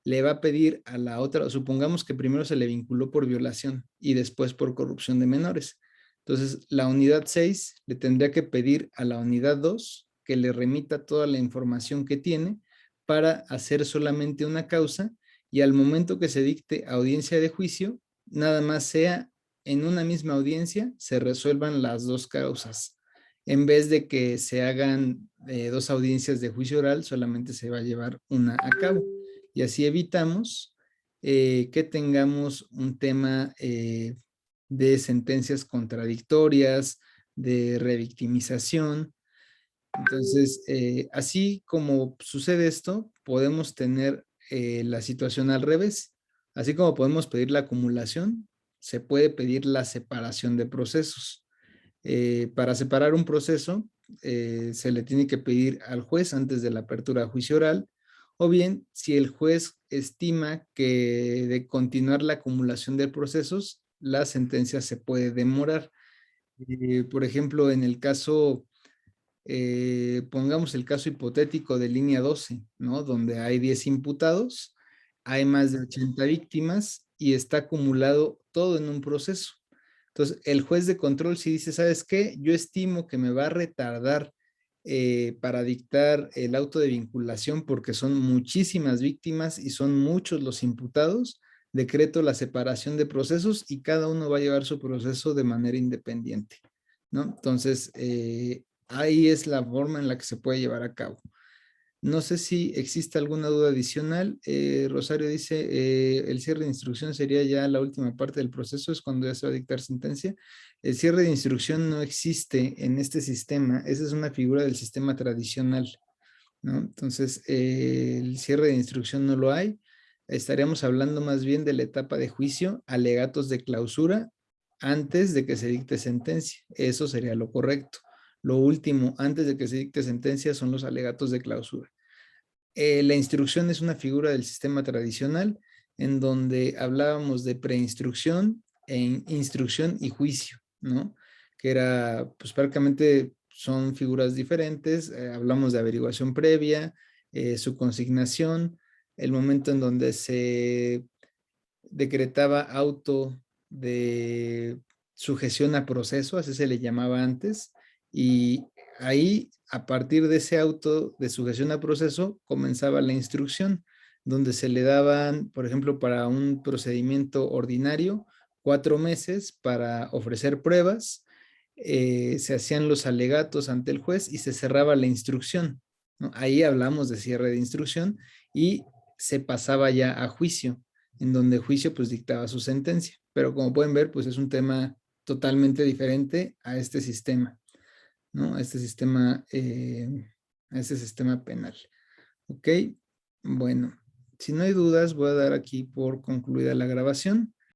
le va a pedir a la otra, supongamos que primero se le vinculó por violación y después por corrupción de menores. Entonces, la unidad 6 le tendría que pedir a la unidad 2 que le remita toda la información que tiene para hacer solamente una causa y al momento que se dicte audiencia de juicio, nada más sea en una misma audiencia se resuelvan las dos causas. En vez de que se hagan dos audiencias de juicio oral, solamente se va a llevar una a cabo. Y así evitamos que tengamos un tema de sentencias contradictorias, de revictimización. Entonces, así como sucede esto, podemos tener la situación al revés. Así como podemos pedir la acumulación, se puede pedir la separación de procesos. Para separar un proceso, se le tiene que pedir al juez antes de la apertura de juicio oral, o bien si el juez estima que de continuar la acumulación de procesos, la sentencia se puede demorar. Por ejemplo, en el caso, pongamos el caso hipotético de línea 12, ¿no? Donde hay 10 imputados, hay más de 80 víctimas y está acumulado todo en un proceso. Entonces, el juez de control si dice, ¿sabes qué? Yo estimo que me va a retardar para dictar el auto de vinculación porque son muchísimas víctimas y son muchos los imputados, decreto la separación de procesos y cada uno va a llevar su proceso de manera independiente, ¿no? Entonces, ahí es la forma en la que se puede llevar a cabo. No sé si existe alguna duda adicional. Rosario dice, el cierre de instrucción sería ya la última parte del proceso, es cuando ya se va a dictar sentencia. El cierre de instrucción no existe en este sistema, esa es una figura del sistema tradicional, ¿no? Entonces, el cierre de instrucción no lo hay. Estaríamos hablando más bien de la etapa de juicio, alegatos de clausura, antes de que se dicte sentencia. Eso sería lo correcto. Lo último, antes de que se dicte sentencia, son los alegatos de clausura. La instrucción es una figura del sistema tradicional en donde hablábamos de preinstrucción, instrucción y juicio, ¿no? Que era, pues prácticamente son figuras diferentes. Hablamos de averiguación previa, su consignación, el momento en donde se decretaba auto de sujeción a proceso, así se le llamaba antes, y ahí, a partir de ese auto de sujeción a proceso, comenzaba la instrucción, donde se le daban, por ejemplo, para un procedimiento ordinario, 4 meses para ofrecer pruebas, se hacían los alegatos ante el juez y se cerraba la instrucción, ¿no? Ahí hablamos de cierre de instrucción y se pasaba ya a juicio, en donde el juicio pues dictaba su sentencia. Pero como pueden ver, pues es un tema totalmente diferente a este sistema, ¿no? A este sistema penal. Ok, bueno, si no hay dudas, voy a dar aquí por concluida la grabación.